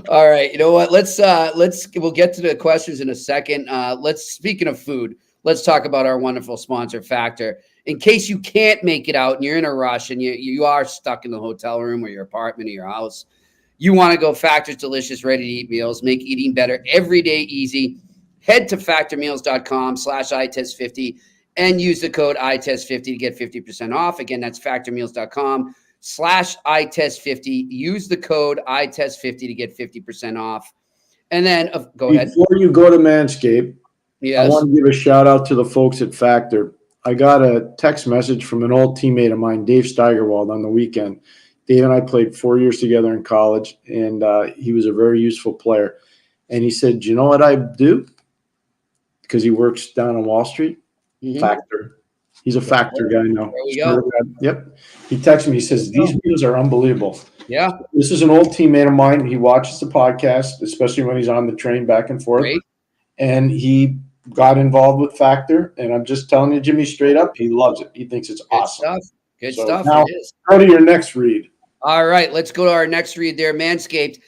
All right. You know what? We'll get to the questions in a second. Speaking of food, let's talk about our wonderful sponsor, Factor. In case you can't make it out and you're in a rush and you are stuck in the hotel room or your apartment or your house, you want to go Factor's delicious, ready-to-eat meals. Make eating better every day easy. Head to factormeals.com/itest50 and use the code ITEST50 to get 50% off. Again, that's factormeals.com/itest50. Use the code ITEST50 to get 50% off. And then go ahead. Before you go to Manscaped, yes. I want to give a shout out to the folks at Factor. I got a text message from an old teammate of mine, Dave Steigerwald, on the weekend. Dave and I played 4 years together in college, and he was a very useful player. And he said, "Do you know what I do?" Because he works down on Wall Street. Mm-hmm. Factor. He's a Factor guy now. There we go. Yep. He texted me. He says, "These meals are unbelievable." Yeah. This is an old teammate of mine. He watches the podcast, especially when he's on the train back and forth. Great. And he got involved with Factor. And I'm just telling you, Jimmy, straight up, he loves it. He thinks it's awesome. Good stuff. Now, it is. Go to your next read. All right. Let's go to our next read there, Manscaped.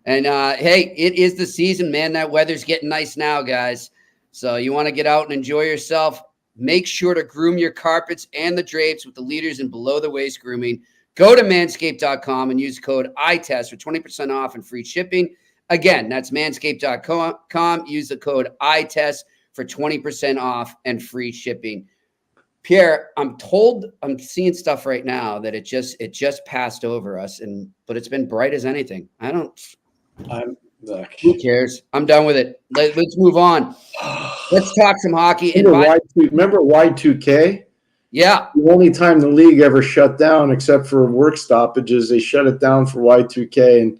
And, hey, it is the season, man. That weather's getting nice now, guys. So you want to get out and enjoy yourself. Make sure to groom your carpets and the drapes with the leaders in below-the-waist grooming. Go to manscaped.com and use code ITEST for 20% off and free shipping. Again, that's manscaped.com. Use the code ITEST for 20% off and free shipping. Pierre, I'm seeing stuff right now that it just passed over us, but it's been bright as anything. Who cares? I'm done with it. Let's move on. Let's talk some hockey. Remember Y2K? Yeah. The only time the league ever shut down, except for work stoppages, they shut it down for Y2K. And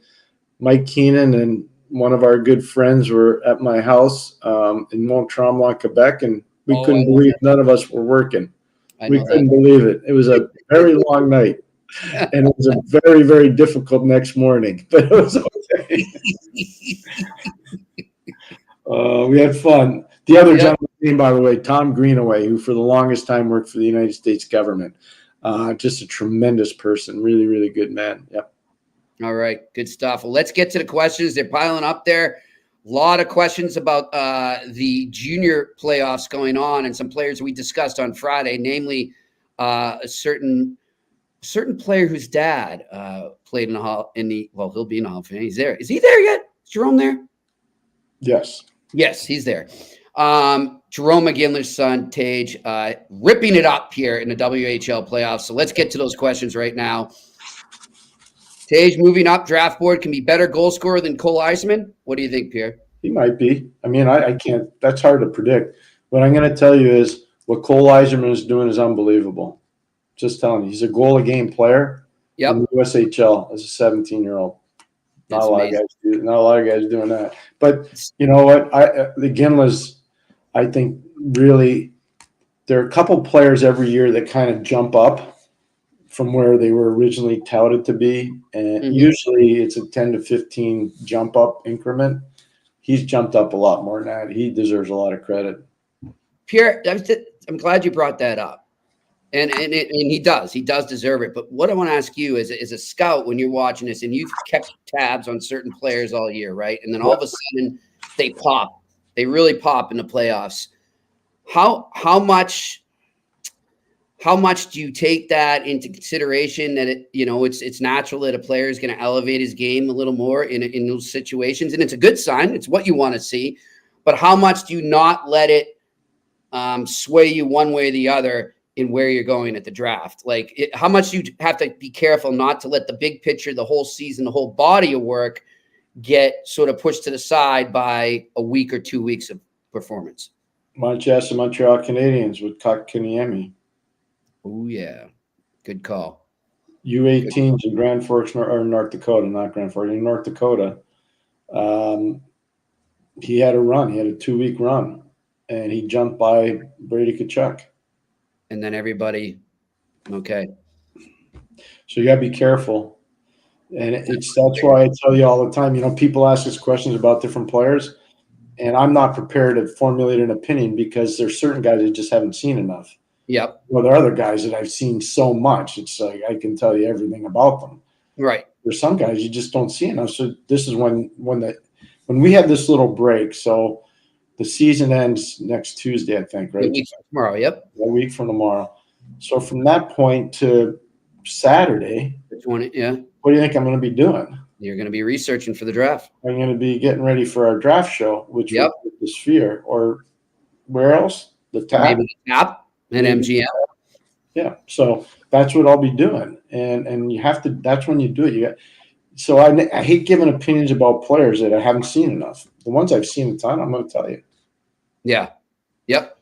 Mike Keenan and one of our good friends were at my house in Mont-Tremblant, Quebec, and we couldn't believe none of us were working. We couldn't believe it. It was a very long night. And it was a very, very difficult next morning, but it was okay. We had fun. The other gentleman's name, by the way, Tom Greenaway, who for the longest time worked for the United States government. Just a tremendous person. Really, really good man. Yep. All right. Good stuff. Well, let's get to the questions. They're piling up there. A lot of questions about the junior playoffs going on and some players we discussed on Friday, namely a certain player whose dad played he'll be in the Hall of Fame. He's there. Is he there yet? Is Jerome there? Yes. Yes, he's there. Jerome McGinley's son, Tage, ripping it up here in the WHL playoffs. So let's get to those questions right now. Tage moving up draft board, can be better goal scorer than Cole Eiserman. What do you think, Pierre? He might be. I mean, I can't. That's hard to predict. What I'm going to tell you is what Cole Eiserman is doing is unbelievable. Just telling you, he's a goal-a-game player. Yep. In the USHL as a 17-year-old. Not a lot of guys doing that. But you know what? The Ginlas, I think, really, there are a couple players every year that kind of jump up from where they were originally touted to be, and usually it's a 10 to 15 jump up increment. He's jumped up a lot more than that. He deserves a lot of credit. Pierre, I'm glad you brought that up. And he does deserve it. But what I want to ask you is a scout, when you're watching this and you've kept tabs on certain players all year, right? And then all of a sudden they pop. They really pop in the playoffs. How much do you take that into consideration that it's natural that a player is going to elevate his game a little more in those situations? And it's a good sign. It's what you want to see. But how much do you not let it sway you one way or the other in where you're going at the draft? How much do you have to be careful not to let the big picture, the whole season, the whole body of work get sort of pushed to the side by a week or 2 weeks of performance? Manchester Montreal Canadiens with Kotkaniemi. Oh, yeah. Good call. U18s in Grand Forks, or North Dakota, not Grand Forks, in North Dakota. He had a run. He had a 2-week run, and he jumped by Brady Tkachuk. And then everybody, okay. So you got to be careful. And that's why I tell you all the time, people ask us questions about different players, and I'm not prepared to formulate an opinion because there's certain guys I just haven't seen enough. Yep. Well, there are other guys that I've seen so much. It's like I can tell you everything about them. Right. There's some guys you just don't see enough. So this is when we have this little break. So the season ends next Tuesday, I think, right? A week from tomorrow. Yep. A week from tomorrow. So from that point to Saturday, Yeah. what do you think I'm going to be doing? You're going to be researching for the draft. I'm going to be getting ready for our draft show, which Yep. was the Sphere, or where else? The Tap. Maybe the Tap and MGM. Yeah. So that's what I'll be doing. And you have to, that's when you do it. So I hate giving opinions about players that I haven't seen enough. The ones I've seen a ton, I'm going to tell you. Yeah. Yep.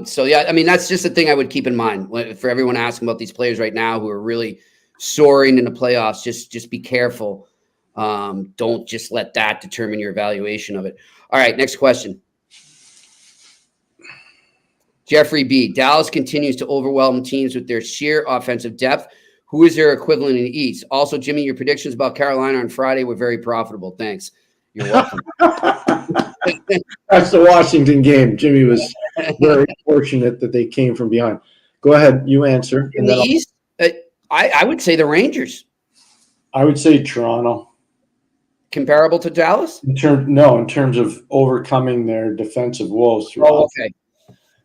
So, yeah, I mean, that's just the thing I would keep in mind for everyone asking about these players right now who are really soaring in the playoffs. Just be careful. Don't just let that determine your evaluation of it. All right, next question. Jeffrey B. Dallas continues to overwhelm teams with their sheer offensive depth. Who is their equivalent in the East? Also, Jimmy, your predictions about Carolina on Friday were very profitable. Thanks. You're welcome. That's the Washington game. Jimmy was very fortunate that they came from behind. Go ahead. You answer. In the East, I would say the Rangers. I would say Toronto. Comparable to Dallas? In terms of overcoming their defensive woes. Oh, okay.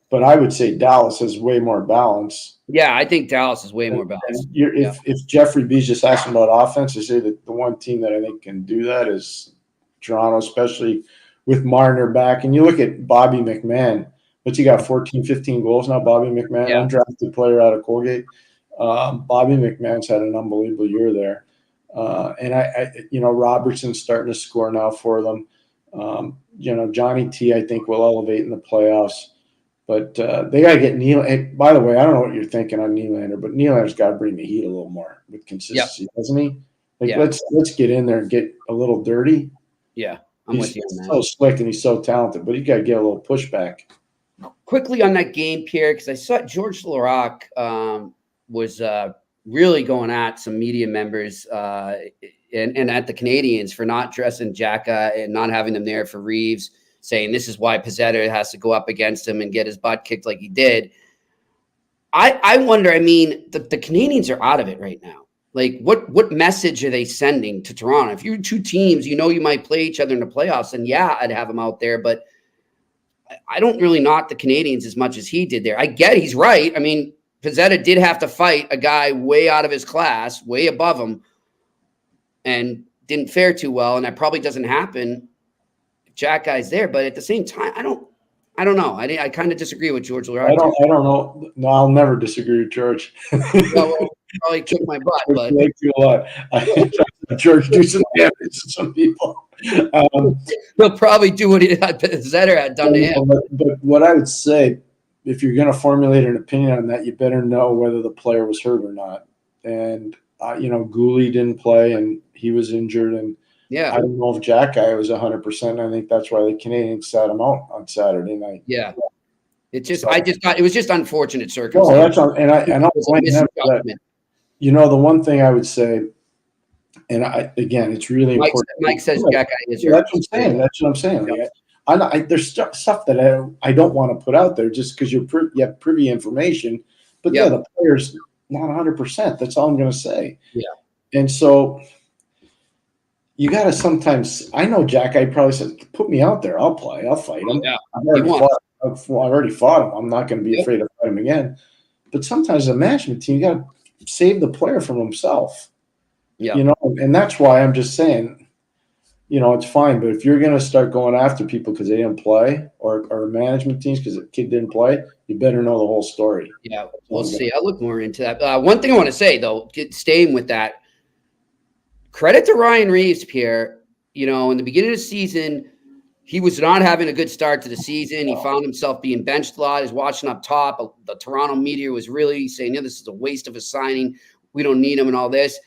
But I would say Dallas has way more balance. Yeah, I think Dallas is way more balanced. If Jeffrey B's just asking about offense, I say that the one team that I think can do that is Toronto, especially with Marner back. And you look at Bobby McMahon. What's he got, 14, 15 goals now, Bobby McMahon, undrafted player out of Colgate. Bobby McMahon's had an unbelievable year there. And I Robertson's starting to score now for them. Johnny T, I think, will elevate in the playoffs. But they got to get Nylander. By the way, I don't know what you're thinking on Nylander, but Nylander's got to bring the heat a little more with consistency, doesn't he? Let's get in there and get a little dirty. Yeah, I'm with you on He's that. so slick and he's so talented, but you got to get a little pushback. Quickly on that game, Pierre, because I saw George Laraque was really going at some media members and at the Canadians for not dressing Xhekaj and not having them there for Reeves, saying this is why Pizzetta has to go up against him and get his butt kicked like he did. I wonder, I mean, the Canadians are out of it right now. Like, what message are they sending to Toronto? If you're two teams, you might play each other in the playoffs, and yeah, I'd have them out there, but I don't really knock the Canadians as much as he did there. I get he's right. I mean, Pizzetta did have to fight a guy way out of his class, way above him, and didn't fare too well, and that probably doesn't happen if Xhekaj's there. But at the same time, I don't know. I kind of disagree with George Laraque. I don't know. No, I'll never disagree with George. Well, probably kick my butt, but I like you a lot. George do some damage to some people. he'll probably do what Pizzetta had done to him. But what I would say, if you're going to formulate an opinion on that, you better know whether the player was hurt or not. And Gooley didn't play, and he was injured, and yeah, I don't know if Xhekaj was 100%. I think that's why the Canadians sat him out on Saturday night. Yeah, I just thought it was just unfortunate No, circumstances. and I'll blame him for that. The one thing I would say, and again, it's really important. Mike says Xhekaj is hurt. That's what I'm saying. That's what I'm saying. Like, there's stuff that I don't want to put out there just because you have privy information. But the player's not 100%. That's all I'm going to say. Yeah. And so you got to sometimes – I know Xhekaj probably said, put me out there. I'll play. I'll fight him. Yeah. I've already fought him. I'm not going to be afraid to fight him again. But sometimes the management team, you got to save the player from himself. Yeah. And that's why I'm just saying – it's fine, but if you're going to start going after people because they didn't play or management teams because the kid didn't play, you better know the whole story. Yeah, we'll see. I'll look more into that. One thing I want to say, though, staying with that, credit to Ryan Reeves, Pierre. In the beginning of the season, he was not having a good start to the season. He found himself being benched a lot. He's watching up top. The Toronto media was really saying, this is a waste of a signing. We don't need him and all this.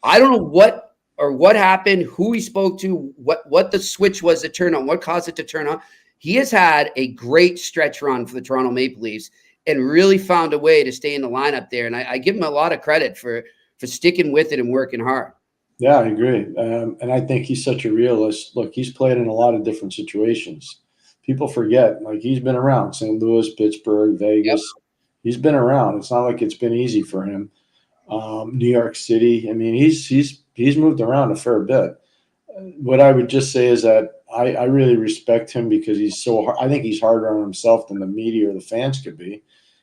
I don't know what happened, who he spoke to, what the switch was to turn on, what caused it to turn on. He has had a great stretch run for the Toronto Maple Leafs, and really found a way to stay in the lineup there. And I give him a lot of credit for sticking with it and working hard. Yeah, I agree. And I think he's such a realist. Look, he's played in a lot of different situations. People forget, like, he's been around St. Louis, Pittsburgh, Vegas. Yep. He's been around. It's not like it's been easy for him. New York City. I mean, he's moved around a fair bit. What I would just say is that I really respect him because he's so hard. I think he's harder on himself than the media or the fans could be.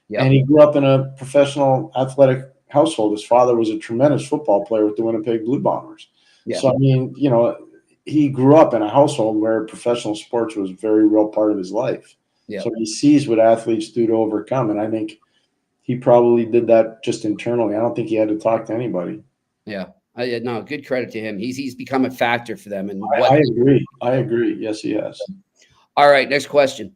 Yep. And he grew up in a professional athletic household. His father was a tremendous football player with the Winnipeg Blue Bombers. Yep. So, I mean, you know, he grew up in a household where professional sports was a very real part of his life. Yep. So he sees what athletes do to overcome. And I think he probably did that just internally. I don't think he had to talk to anybody. Yeah. No, good credit to him. He's become a factor for them. And I agree. I agree. Yes, he has. All right, next question.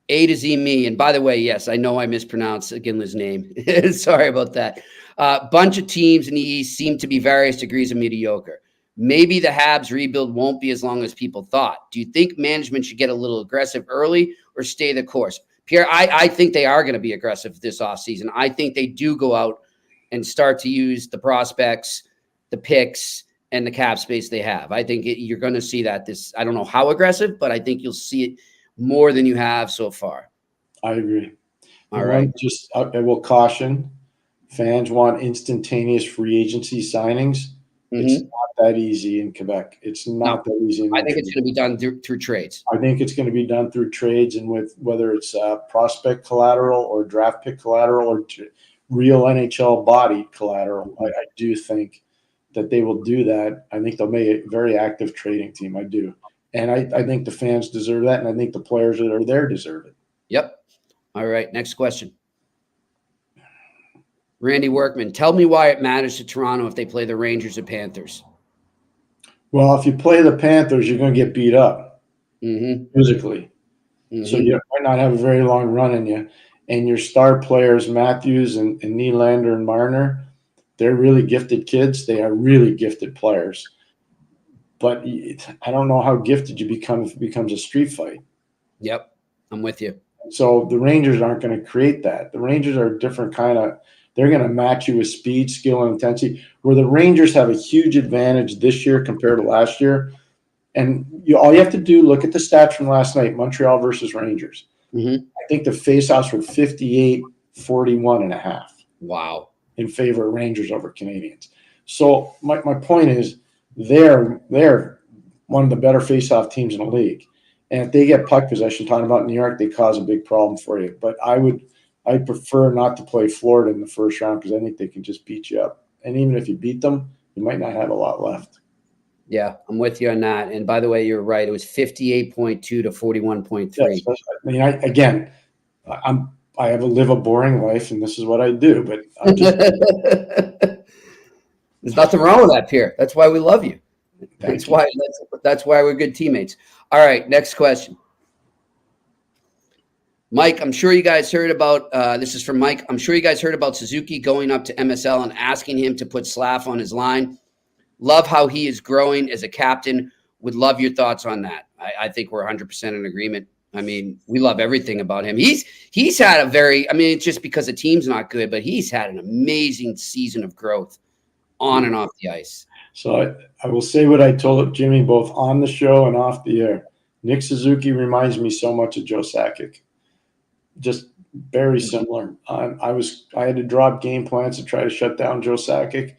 A to Z me. And by the way, yes, I know I mispronounced Ginla's name. Sorry about that. Bunch of teams in the East seem to be various degrees of mediocre. Maybe the Habs rebuild won't be as long as people thought. Do you think management should get a little aggressive early or stay the course? Pierre, I think they are going to be aggressive this offseason. I think they do go out and start to use the prospects, the picks, and the cap space they have. I think you're going to see that I don't know how aggressive, but I think you'll see it more than you have so far. I agree. All right. I will caution, fans want instantaneous free agency signings. Mm-hmm. It's not that easy in Quebec. It's not that easy. I think it's going to be done through trades. I think it's going to be done through trades, and with whether it's prospect collateral or draft pick collateral or real NHL body collateral. I do think that they will do that. I think they'll make a very active trading team. I do. And I think the fans deserve that. And I think the players that are there deserve it. Yep. All right. Next question. Randy Workman, tell me why it matters to Toronto if they play the Rangers or Panthers. Well, if you play the Panthers, you're going to get beat up physically. Mm-hmm. So you might not have a very long run in you. And your star players, Matthews and Nylander and Marner, they're really gifted kids. They are really gifted players. But I don't know how gifted you become if it becomes a street fight. Yep, I'm with you. So the Rangers aren't going to create that. The Rangers are a different kind of – they're going to match you with speed, skill, and intensity, where the Rangers have a huge advantage this year compared to last year. And all you have to do, look at the stats from last night, Montreal versus Rangers. Mm-hmm. I think the faceoffs were 58-41.5. Wow. In favor of Rangers over Canadians. So my point is they're one of the better faceoff teams in the league. And if they get puck possession, talking about New York, they cause a big problem for you. But I prefer not to play Florida in the first round because I think they can just beat you up. And even if you beat them, you might not have a lot left. Yeah, I'm with you on that. And by the way, you're right. It was 58.2 to 41.3. Yes, I mean, I live a boring life, and this is what I do. But there's nothing wrong with that, Pierre. That's why we love you. That's why we're good teammates. All right, next question. Mike, I'm sure you guys heard about this is from Mike. I'm sure you guys heard about Suzuki going up to MSL and asking him to put Slav on his line. Love how he is growing as a captain. Would love your thoughts on that. I think we're 100% in agreement. I mean, we love everything about him. He's had it's just because the team's not good, but he's had an amazing season of growth on and off the ice. So I will say what I told Jimmy both on the show and off the air. Nick Suzuki reminds me so much of Joe Sakic. Just very similar. I had to drop game plans to try to shut down Joe Sakic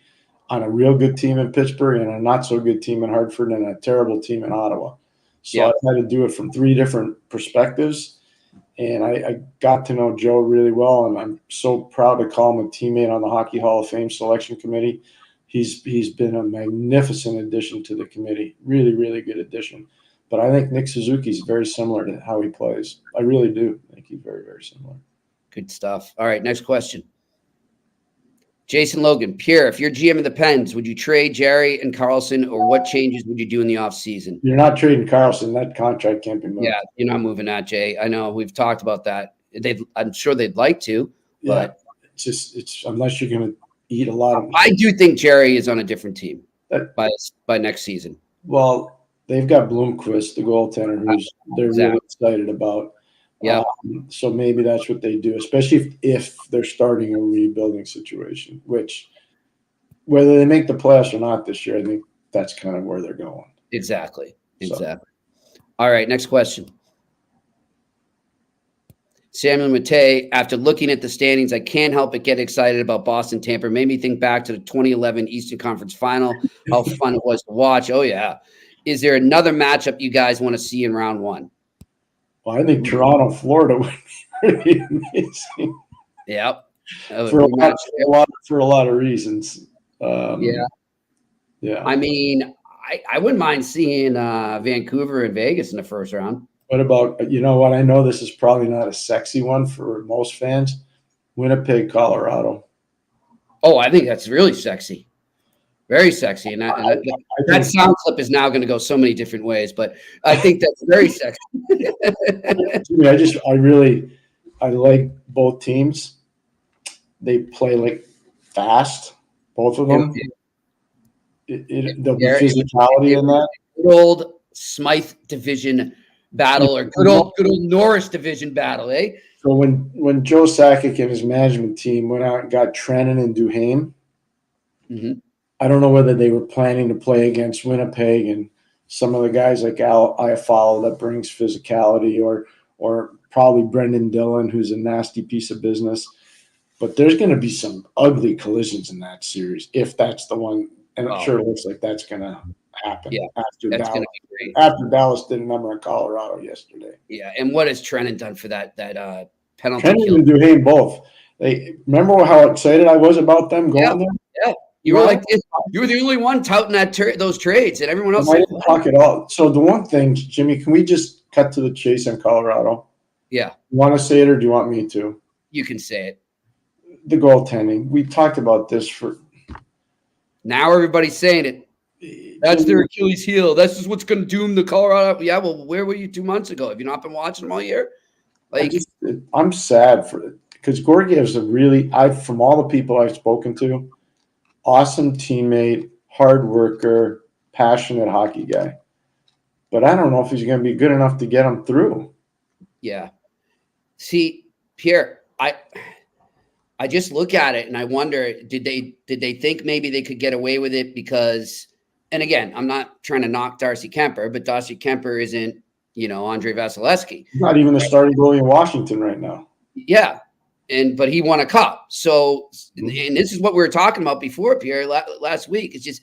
on a real good team in Pittsburgh and a not so good team in Hartford and a terrible team in Ottawa. So I had to do it from three different perspectives. And I got to know Joe really well, and I'm so proud to call him a teammate on the Hockey Hall of Fame selection committee. He's been a magnificent addition to the committee. Really, really good addition. But I think Nick Suzuki is very similar to how he plays. I really do. I think he's very, very similar. Good stuff. All right, next question. Jason Logan, Pierre, if you're GM of the Pens, would you trade Jerry and Carlson, or what changes would you do in the offseason? You're not trading Carlson. That contract can't be moved. Yeah, you're not moving that, Jay. I know. We've talked about that. I'm sure they'd like to, but it's unless you're going to eat a lot of money. I do think Jerry is on a different team by next season. Well, they've got Bloomquist, the goaltender, who's they're really excited about. Yeah. So maybe that's what they do, especially if they're starting a rebuilding situation, which whether they make the playoffs or not this year, I think that's kind of where they're going. Exactly. So. All right, next question. Samuel Matei, after looking at the standings, I can't help but get excited about Boston Tampa. Made me think back to the 2011 Eastern Conference Final, how fun it was to watch. Oh, yeah. Is there another matchup you guys want to see in round one? Well, I think Toronto, Florida would be pretty amazing. Yep. For a lot of reasons. Yeah. I mean, I wouldn't mind seeing Vancouver and Vegas in the first round. What about, you know what? I know this is probably not a sexy one for most fans. Winnipeg, Colorado. Oh, I think that's really sexy. Very sexy. And that sound clip is now going to go so many different ways, but I think that's very sexy. I like both teams. They play like fast, both of them. There'll be physicality in that. Good old Smythe division battle, or good old Norris division battle, eh? So when Joe Sakic and his management team went out and got Trennan and Duhaime, I don't know whether they were planning to play against Winnipeg and some of the guys like Al Iafallo that brings physicality, or probably Brendan Dillon, who's a nasty piece of business. But there's going to be some ugly collisions in that series if that's the one, and it sure looks like that's going to happen. Yeah, after Dallas did a number in Colorado yesterday. Yeah, and what has Trennan done for that penalty? Trennan and Duhaime both. Remember how excited I was about them going there? Yeah, you were like, you were the only one touting those trades, and everyone else. I didn't talk at all. So the one thing, Jimmy, can we just cut to the chase on Colorado? Yeah. You want to say it, or do you want me to? You can say it. The goaltending. We talked about this for. Now everybody's saying it. That's their Achilles heel. This is what's going to doom the Colorado. Yeah, well, where were you 2 months ago? Have you not been watching them all year? Like, I'm sad for it because Gorgiev's from all the people I've spoken to, awesome teammate, hard worker, passionate hockey guy. But I don't know if he's going to be good enough to get him through. Yeah. See, Pierre, I just look at it and I wonder, did they think maybe they could get away with it because, and again, I'm not trying to knock Darcy Kemper, but Darcy Kemper isn't, Andre Vasilevsky. He's not even the starting goalie in Washington right now. Yeah. But he won a cup. So, and this is what we were talking about before, Pierre, last week. It's just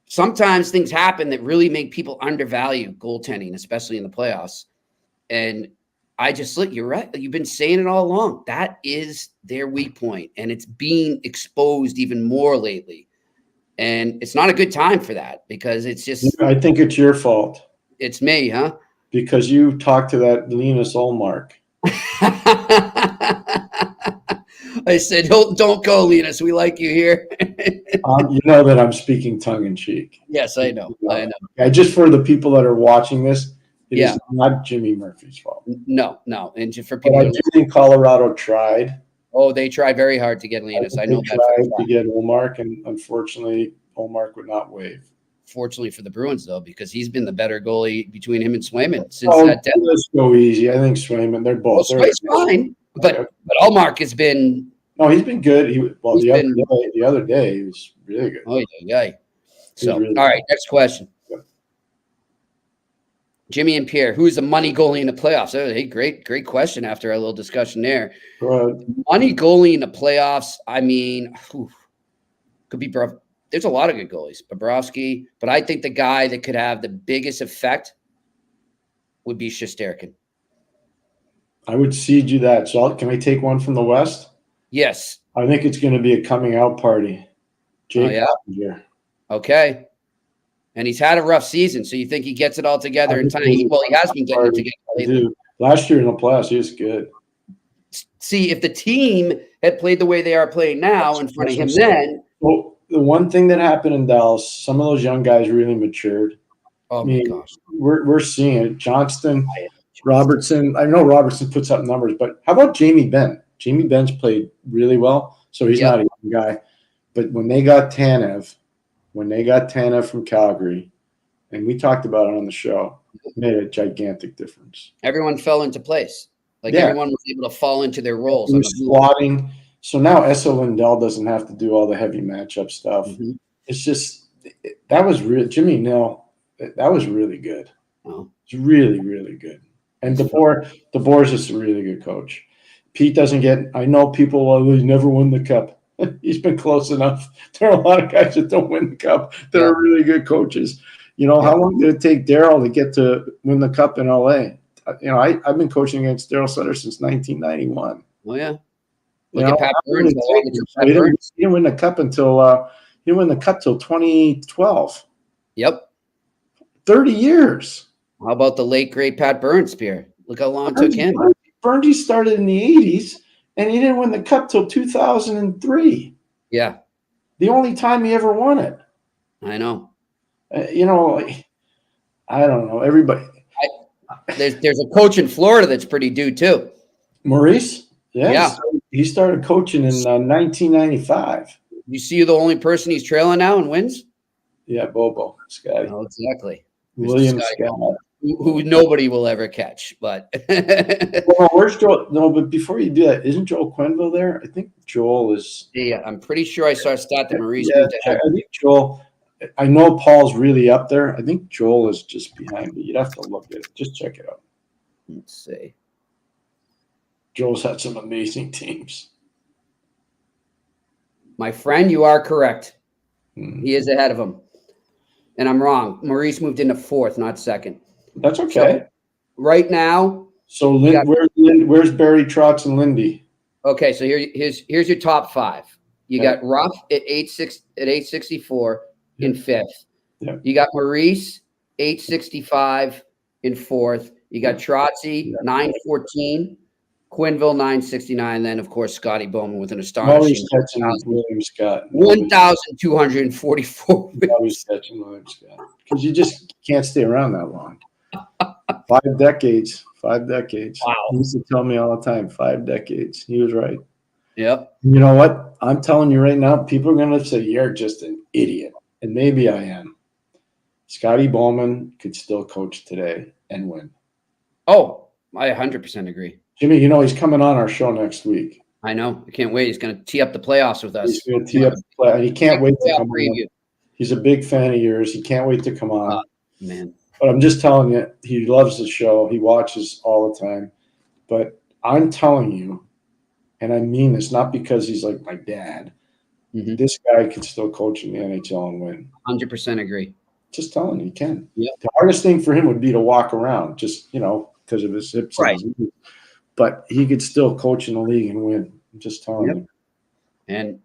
sometimes things happen that really make people undervalue goaltending, especially in the playoffs. And I just look, you're right. You've been saying it all along. That is their weak point, and it's being exposed even more lately. And it's not a good time for that because it's just. I think it's your fault. It's me, huh? Because you talked to that Linus Ullmark. I said, don't go, Linus. We like you here. You know that I'm speaking tongue in cheek. Yes, I know. Just for the people that are watching this. It is not Jimmy Murphy's fault. No. And just for people, I do think Colorado tried. Oh, they tried very hard to get Linus. I know that. Tried to get Ullmark, and unfortunately, Ullmark would not waive. Fortunately for the Bruins, though, because he's been the better goalie between him and Swayman since that death. Let's go easy. I think Swayman. They're both. Well, Swayman's fine, but Ullmark has been. No, he's been good. The other day he was really good. Oh yeah. So, really all right, next question. Jimmy and Pierre, who is the money goalie in the playoffs? Oh, hey, great question after a little discussion there. Money goalie in the playoffs, I mean, could be there's a lot of good goalies. Bobrovsky, but I think the guy that could have the biggest effect would be Shesterkin. I would cede you that. So can I take one from the West? Yes. I think it's going to be a coming out party. Jake Pottinger. Okay. And he's had a rough season, so you think he gets it all together in time? He has been getting it together lately. Last year in the playoffs, he was good. See, if the team had played the way they are playing now in front of him then. Well, the one thing that happened in Dallas, some of those young guys really matured. Oh, my gosh. We're seeing it. Johnston, Robertson. I know Robertson puts up numbers, but how about Jamie Benn? Jamie Benn's played really well, so he's not a young guy. But when they got Tanev from Calgary, and we talked about it on the show, made a gigantic difference. Everyone fell into place. Like Yeah. everyone was able to fall into their roles. He On was the squatting. So now Essa Lindell doesn't have to do all the heavy matchup stuff. Mhm. It's just that was real. Jimmy Nell, that was really good. Oh. It's really, really good. And DeBoer's is a really good coach. Pete doesn't get. I know people. Well, he's never won the cup. He's been close enough. There are a lot of guys that don't win the cup. That are really good coaches. You know, how long did it take Daryl to get to win the cup in LA? You know, I've been coaching against Daryl Sutter since 1991. Oh yeah. You Look know, at Pat how long Burns. did it How long take it him? took Pat He didn't, Burns. he didn't win the cup until 2012. Yep. 30 years. How about the late great Pat Burns, Pierre? Look how long it took him. Burnsy started in the 80s, and he didn't win the cup till 2003. Yeah, The only time he ever won it. I know. You know, I don't know. Everybody. There's a coach in Florida that's pretty due too. Maurice? Yeah. He started coaching in 1995. You see the only person he's trailing now and wins? Yeah, Bobo, Scotty. Oh, exactly. William Scotty, Scott. who nobody will ever catch, but Well, where's Joel? No, but before you do that, isn't Joel Quenville there? I think Joel is. yeah, I'm pretty sure I saw a stat that Maurice Yeah, moved to I think Joel. I know Paul's really up there. I think Joel is just behind me. You'd have to look at it. Just check it out. Let's see. Joel's had some amazing teams. My friend, you are correct. Hmm. He is ahead of him. And I'm wrong. Maurice moved into fourth, not second. That's okay. Right now, So where's Barry Trotz and Lindy? okay, so here's your top five. You got Ruff at 864 in fifth. Yeah. You got Maurice 865 in fourth. You got Trotzy 914, Quinville 969. Then of course Scotty Bowman with an astonishing Always catching William Scott. 1,244. Always catching William Scott. Because you just can't stay around that long. 5 decades. 5 decades. Wow. He used to tell me all the time, 5 decades. He was right. Yep. You know what? I'm telling you right now, people are going to say, you're just an idiot. And maybe I am. Scotty Bowman could still coach today and win. Oh, I 100% agree. Jimmy, you know, he's coming on our show next week. I know. I can't wait. He's going to tee up the playoffs with us. He's going to tee up the play. And he can't wait to come on. Preview. He's a big fan of yours. He can't wait to come on. Man. But I'm just telling you, he loves the show. He watches all the time. But I'm telling you, and I mean this, not because he's like my dad. Mhm. This guy could still coach in the NHL and win. 100% agree. Just telling you, he can. Yep. The hardest thing for him would be to walk around, just, you know, because of his hips. Right. But he could still coach in the league and win. I'm just telling you. And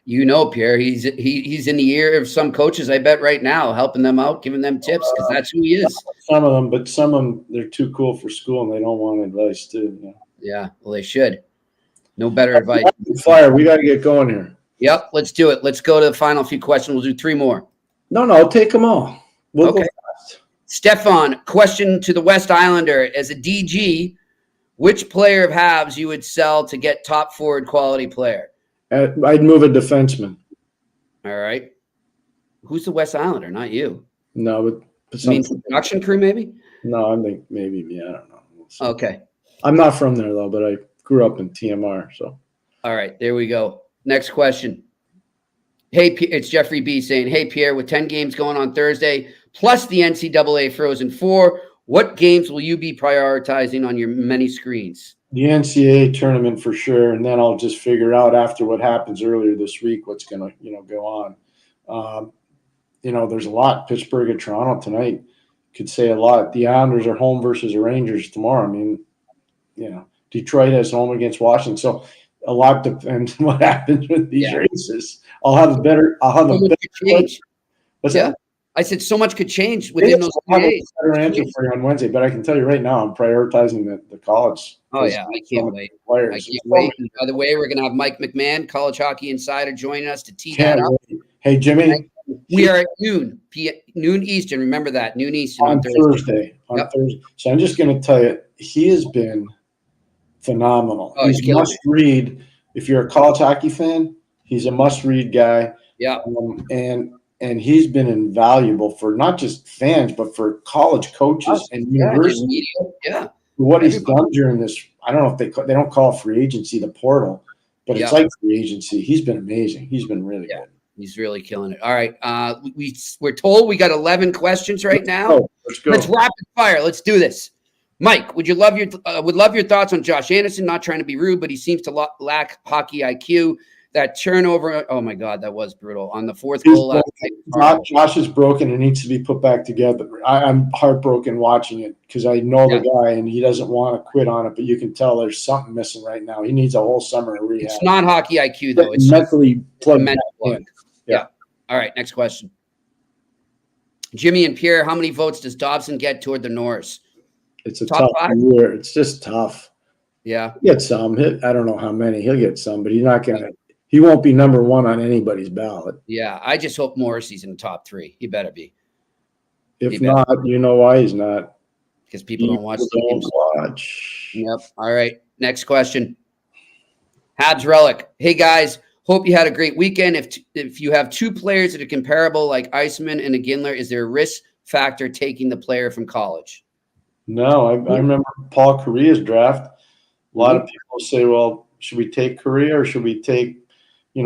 you know, Pierre, he's in the ear of some coaches, I bet right now, helping them out, giving them tips, because that's who he is. Some of them, but some of them, they're too cool for school and they don't want advice too. You know? Yeah, well, they should. No better advice. Fire, we got to get going here. Yep, let's do it. Let's go to the final few questions. We'll do 3 more. No, take them all. We'll go Okay. fast. Stefan, question to the West Islander. As a DG, which player of Habs you would sell to get top forward quality player? I'd move a defenseman. All right. Who's the West Islander? Not you. No, but You mean production crew, maybe? no, I think maybe me. I don't know. We'll see. Okay. I'm not from there though, but I grew up in TMR. So All right. There we go. Next question. Hey, it's Jeffrey B saying, hey, Pierre, with 10 games going on Thursday, plus the NCAA Frozen Four, what games will you be prioritizing on your many screens? the NCAA tournament for sure, and then I'll just figure out after what happens earlier this week what's going to go on. There's a lot. Pittsburgh and Toronto tonight could say a lot. The Islanders are home versus the Rangers tomorrow. I mean, Detroit has home against Washington, so a lot depends on what happens with these races. I'll have a better change. What's Yeah. that? I said so much could change within those I'll 3 have a days. better answer for you on Wednesday, but I can tell you right now, I'm prioritizing the college. Oh, yeah. I can't wait. Players. I can't wait. And by the way, we're going to have Mike McMahon, College Hockey Insider, joining us to tee that up. Wait. Hey, Jimmy. We are at noon Eastern. Remember that, noon Eastern On Thursday. Yep. So I'm just going to tell you, he has been phenomenal. Oh, he's He's a killing must read. If you're a college hockey fan, he's a must read guy. Yeah. And and he's been invaluable for not just fans, but for college coaches and universities. Yeah. What he's done during this, I don't know if they don't call it free agency, the portal, but it's like free agency. He's been amazing. He's been really good. He's really killing it. All right. We're told we got 11 questions right now. Let's go. Let's rapid fire. Let's do this. Mike, would love your thoughts on Josh Anderson? Not trying to be rude, but he seems to lack hockey IQ. That turnover, oh my God, that was brutal on the fourth goal. Josh is broken and needs to be put back together. I'm heartbroken watching it because I know the guy and he doesn't want to quit on it, but you can tell there's something missing right now. He needs a whole summer of rehab. It's not hockey IQ though. It's mentally plugged. Yeah. All right, next question. Jimmy and Pierre, how many votes does Dobson get toward the Norris? It's a tough year. It's just tough. Yeah. He'll get some. I don't know how many. He'll get some, but he's not going to. He won't be number one on anybody's ballot. Yeah, I just hope Morrissey's in the top 3. He better be. If not, you know why he's not? Because people don't watch the games. Yep. All right. Next question. Habs Relic. Hey guys, hope you had a great weekend. If you have 2 players that are comparable, like Iceman and a Ginler, is there a risk factor taking the player from college? No, I remember Paul Correa's draft. A lot of people say, well, should we take Correa or should we take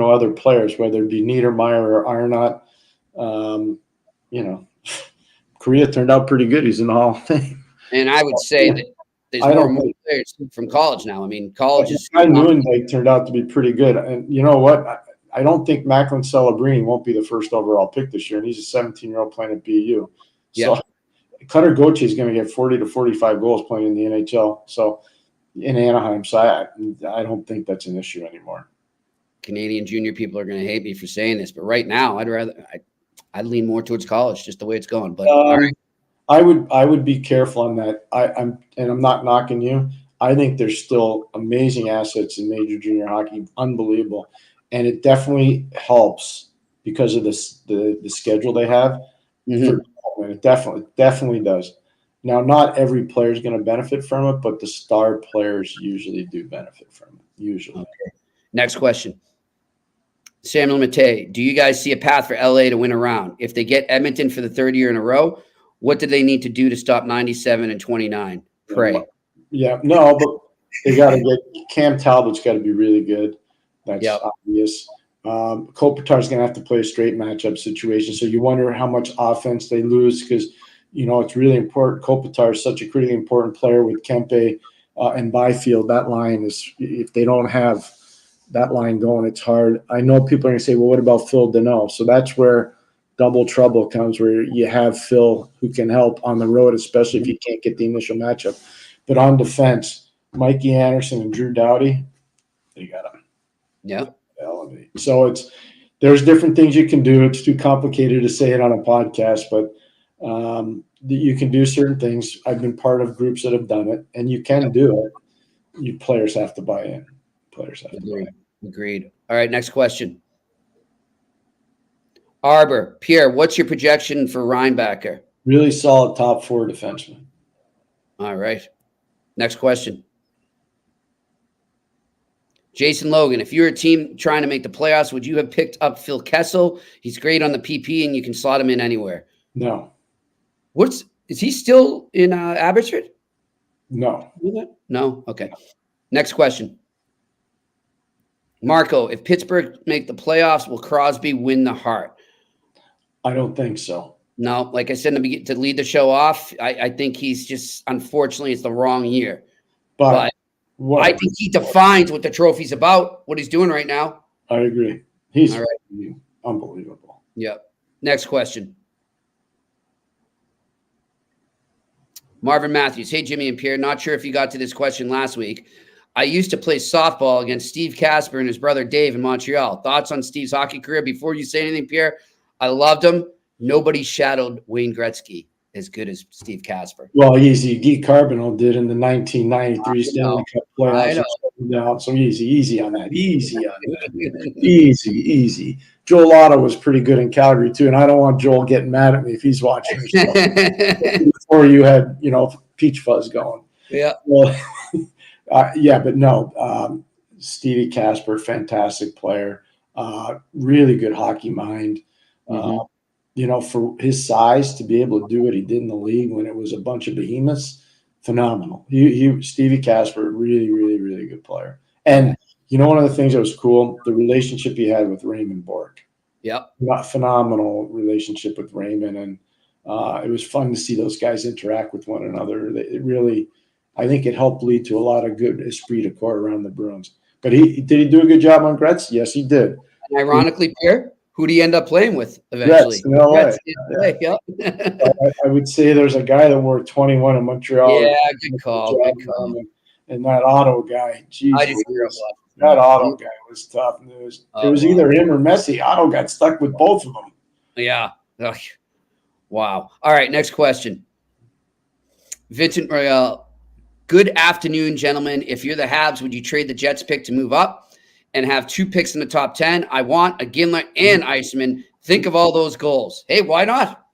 other players, whether it be Niedermeyer or Arnott? Correa turned out pretty good. He's in the Hall of Fame. And I would say that there's more players from college now. I mean, college is. I knew they turned out to be pretty good. And you know what? I don't think Macklin Celebrini won't be the first overall pick this year. And he's a 17-year-old playing at BU. So Cutter Gauthier is going to get 40 to 45 goals playing in the NHL. So in Anaheim. So I don't think that's an issue anymore. Canadian junior people are going to hate me for saying this, but right now I'd lean more towards college, just the way it's going. But all right. I would be careful on that. I'm not knocking you. I think there's still amazing assets in major junior hockey, unbelievable, and it definitely helps because of the schedule they have. It definitely does. Now, not every player is going to benefit from it, but the star players usually do benefit from it. Usually. Okay. Next question. Samuel Mate, do you guys see a path for LA to win a round? If they get Edmonton for the 3rd year in a row, what do they need to do to stop 97 and 29? Pray. Yeah, no, but they got to get Cam Talbot's got to be really good. That's obvious. Kopitar's going to have to play a straight matchup situation. So you wonder how much offense they lose because, it's really important. Kopitar is such a critically important player with Kempe and Byfield. That line is, if they don't have that line going, it's hard. I know people are going to say, well, what about Phil Deneau? So that's where double trouble comes, where you have Phil who can help on the road, especially if you can't get the initial matchup. But on defense, Mikey Anderson and Drew Doughty, they got to elevate. So there's different things you can do. It's too complicated to say it on a podcast, but you can do certain things. I've been part of groups that have done it, and you can do it. You players have to buy in. Agreed. All right, next question. Arbor, Pierre, what's your projection for Reinbacher? Really solid top 4 defenseman. All right. Next question. Jason Logan, if you're a team trying to make the playoffs, would you have picked up Phil Kessel? He's great on the PP, and you can slot him in anywhere. No. Is he still in Abbotsford? No. No? Okay. Next question. Marco, if Pittsburgh make the playoffs, will Crosby win the Hart? I don't think so. No, like I said in the beginning, to lead the show off, I think he's just, unfortunately, it's the wrong year. But I think he defines what the trophy's about, what he's doing right now. I agree. He's unbelievable. Yep. Next question. Marvin Matthews. Hey, Jimmy and Pierre. Not sure if you got to this question last week. I used to play softball against Steve Casper and his brother Dave in Montreal. Thoughts on Steve's hockey career before you say anything, Pierre? I loved him. Nobody shadowed Wayne Gretzky as good as Steve Casper. Well, easy. Guy Carbonell did in the 1993 Stanley Cup playoffs. So easy on that. Easy. Joel Otto was pretty good in Calgary too, and I don't want Joel getting mad at me if he's watching. Before you had, peach fuzz going. Yeah. Well, but no. Stevie Casper, fantastic player, really good hockey mind. for his size to be able to do what he did in the league when it was a bunch of behemoths, phenomenal. Stevie Casper, really, really, really good player. And one of the things that was cool, the relationship he had with Raymond Bork. Yep. Phenomenal relationship with Raymond, and it was fun to see those guys interact with one another. It really, I think it helped lead to a lot of good esprit de corps around the Bruins. But did he do a good job on Guentzel? Yes, he did. And ironically, Pierre, who do you end up playing with eventually? In LA. Yep. I would say there's a guy that wore 21 in Montreal. Yeah, good call. And that Otto guy, geez, I just grew up that Otto guy was tough. It was either him or Messi. Otto got stuck with both of them. Yeah. Ugh. Wow. All right, next question. Vincent Royale. Good afternoon, gentlemen. If you're the Habs, would you trade the Jets pick to move up and have 2 picks in the top 10? I want a Ginler and Iceman. Think of all those goals. Hey, why not?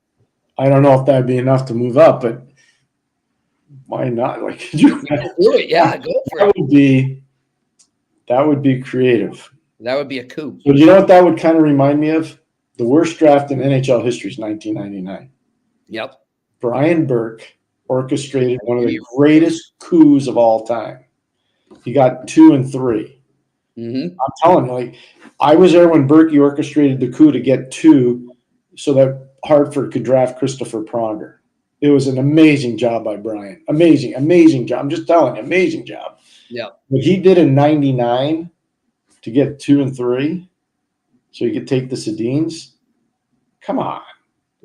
I don't know if that'd be enough to move up, but why not? Like, could you do it? Yeah, go for it. That would be creative. That would be a coup. So you know what that would kind of remind me of? The worst draft in NHL history is 1999. Yep. Brian Burke orchestrated one of the greatest coups of all time. He got 2 and 3. Mm-hmm. I'm telling you, I was there when Berkey orchestrated the coup to get 2 so that Hartford could draft Christopher Pronger. It was an amazing job by Brian. Amazing job. I'm just telling you, amazing job. Yeah. What he did in 99 to get 2 and 3 so he could take the Sedins, come on.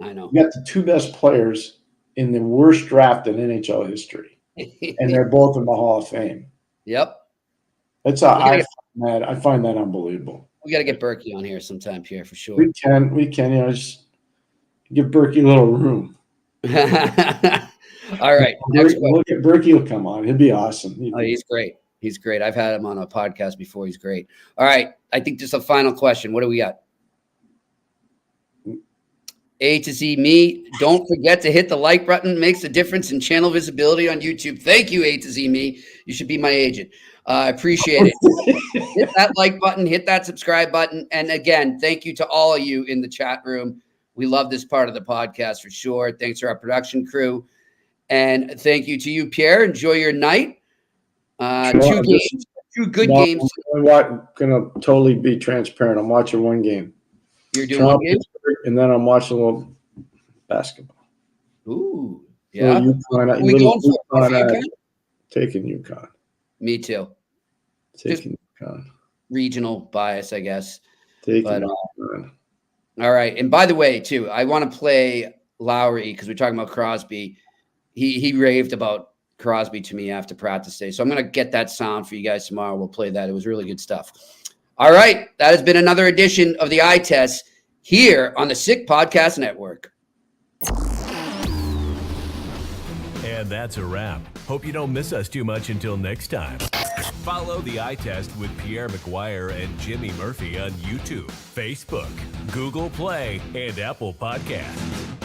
I know. You got the 2 best players in the worst draft in NHL history, and they're both in the Hall of Fame. Yep. I find that unbelievable. We got to get Berkey on here sometime, Pierre, for sure. We can, just give Berkey a little room. All right. Look at Berkey. Will come on. He'll be awesome. He's great. He's great. I've had him on a podcast before. He's great. All right. I think just a final question. What do we got? A to Z me. Don't forget to hit the like button. Makes a difference in channel visibility on YouTube. Thank you, A to Z me. You should be my agent. I appreciate it. Hit that like button. Hit that subscribe button. And again, thank you to all of you in the chat room. We love this part of the podcast for sure. Thanks to our production crew. And thank you to you, Pierre. Enjoy your night. 2 games. 2 good games. I'm going to totally be transparent. I'm watching 1 game. You're doing 1 game? And then I'm watching a little basketball. Ooh. Yeah. Taking UConn. Me too. Taking UConn. Regional bias, I guess. Taking UConn. All right. And by the way, too, I want to play Lowry because we're talking about Crosby. He raved about Crosby to me after practice day. So I'm going to get that sound for you guys tomorrow. We'll play that. It was really good stuff. All right. That has been another edition of the Eye Test here on the Sick Podcast Network. And that's a wrap. Hope you don't miss us too much until next time. Follow the Eye Test with Pierre McGuire and Jimmy Murphy on YouTube, Facebook, Google Play, and Apple Podcasts.